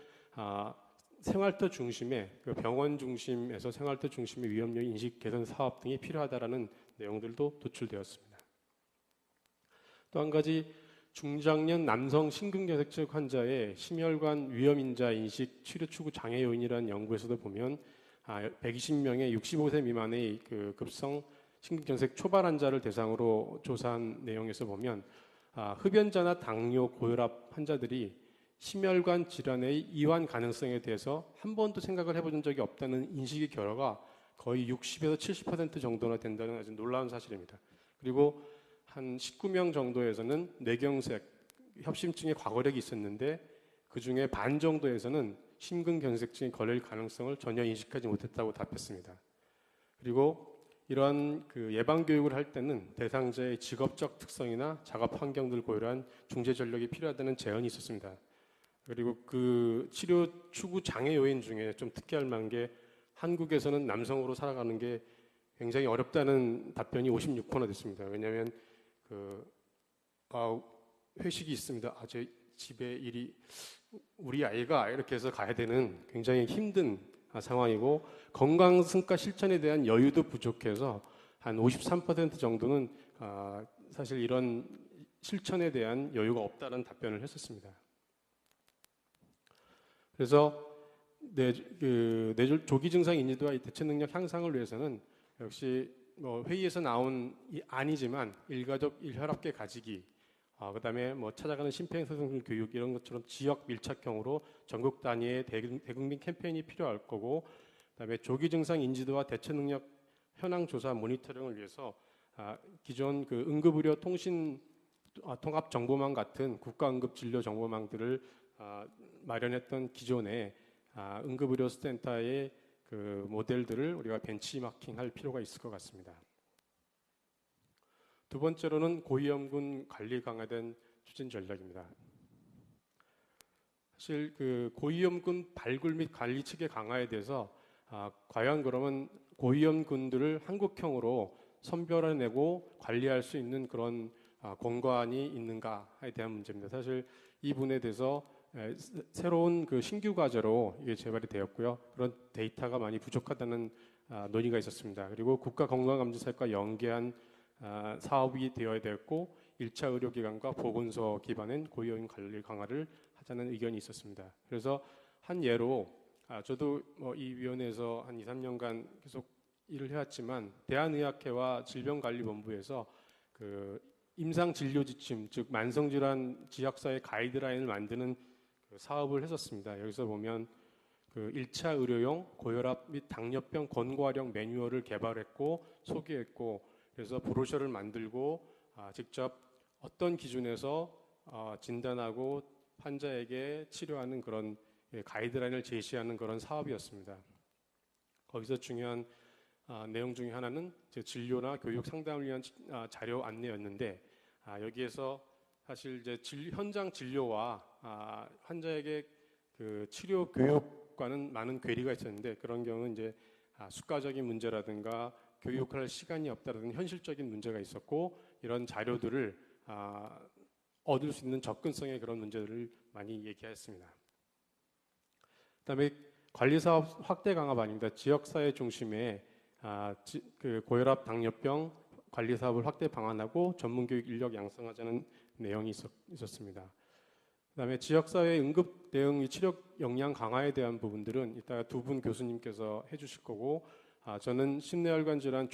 생활터 중심의 병원 중심에서 생활터 중심의 위험 요인 인식 개선 사업 등이 필요하다라는 내용들도 도출되었습니다. 또 한 가지 중장년 남성 심근경색증 환자의 심혈관 위험인자 인식 치료 추구 장애 요인이라는 연구에서도 보면 120명의 65세 미만의 그 급성 심근경색 초발 환자를 대상으로 조사한 내용에서 보면 흡연자나 당뇨, 고혈압 환자들이 심혈관 질환의 이완 가능성에 대해서 한 번도 생각을 해본 적이 없다는 인식의 결과가 거의 60에서 70% 정도나 된다는 아주 놀라운 사실입니다. 그리고 한 19명 정도에서는 뇌경색, 협심증의 과거력이 있었는데 그중에 반 정도에서는 심근경색증이 걸릴 가능성을 전혀 인식하지 못했다고 답했습니다. 그리고 이러한 그 예방 교육을 할 때는 대상자의 직업적 특성이나 작업 환경들을 고려한 중재 전력이 필요하다는 제언이 있었습니다. 그리고 그 치료 추구 장애 요인 중에 좀 특이할 만한 게 한국에서는 남성으로 살아가는 게 굉장히 어렵다는 답변이 56%나 됐습니다. 왜냐하면 회식이 있습니다. 제 집에 우리 아이가 이렇게 해서 가야 되는 굉장히 힘든 상황이고 건강성과 실천에 대한 여유도 부족해서 한 53% 정도는 사실 이런 실천에 대한 여유가 없다는 답변을 했었습니다. 그래서 조기 증상 인지도와 대처 능력 향상을 위해서는 역시 회의에서 나온 아니지만 일가족 일혈압계 가지기, 그다음에 찾아가는 심폐소생술 교육 이런 것처럼 지역 밀착형으로 전국 단위의 대국민 캠페인이 필요할 거고, 그다음에 조기 증상 인지도와 대처 능력 현황 조사 모니터링을 위해서 기존 그 응급의료 통신 통합 정보망 같은 국가 응급 진료 정보망들을 마련했던 기존의 응급의료센터의 그 모델들을 우리가 벤치마킹할 필요가 있을 것 같습니다. 두 번째로는 고위험군 관리 강화된 추진 전략입니다. 사실 그 고위험군 발굴 및 관리 측의 강화에 대해서 과연 그러면 고위험군들을 한국형으로 선별해내고 관리할 수 있는 그런 공간이 있는가에 대한 문제입니다. 사실 이 부분에 대해서 새로운 그 신규 과제로 이게 개발이 되었고요. 그런 데이터가 많이 부족하다는 논의가 있었습니다. 그리고 국가건강감시사과 연계한 사업이 되어야 되었고 1차 의료기관과 보건소 기반의 고위험 관리 강화를 하자는 의견이 있었습니다. 그래서 한 예로 저도 이 위원회에서 한 2, 3년간 계속 일을 해왔지만 대한의학회와 질병관리본부에서 그 임상진료지침, 즉 만성질환 지역사회 가이드라인을 만드는 그 사업을 했었습니다. 여기서 보면 그 1차 의료용 고혈압 및 당뇨병 권고활용 매뉴얼을 개발했고 소개했고, 그래서 브로셔를 만들고 직접 어떤 기준에서 진단하고 환자에게 치료하는 그런 가이드라인을 제시하는 그런 사업이었습니다. 거기서 중요한 내용 중에 하나는 진료나 교육 상담을 위한 자료 안내였는데, 여기에서 사실 이제 현장 진료와 환자에게 그 치료 교육과는 많은 괴리가 있었는데, 그런 경우는 이제 수가적인 문제라든가 교육할 시간이 없다라는 현실적인 문제가 있었고, 이런 자료들을 얻을 수 있는 접근성의 그런 문제들을 많이 얘기했습니다. 그다음에 관리사업 확대 강화반입니다. 지역사회 중심의 그 고혈압, 당뇨병 관리 사업을 확대 방안하고 전문교육 인력 양성하자는 내용이 있었습니다. 그다음에 지역사회 응급 대응 및 치료 역량 강화에 대한 부분들은 이따가 두 분 교수님께서 해주실 거고, 저는 심내혈관 질환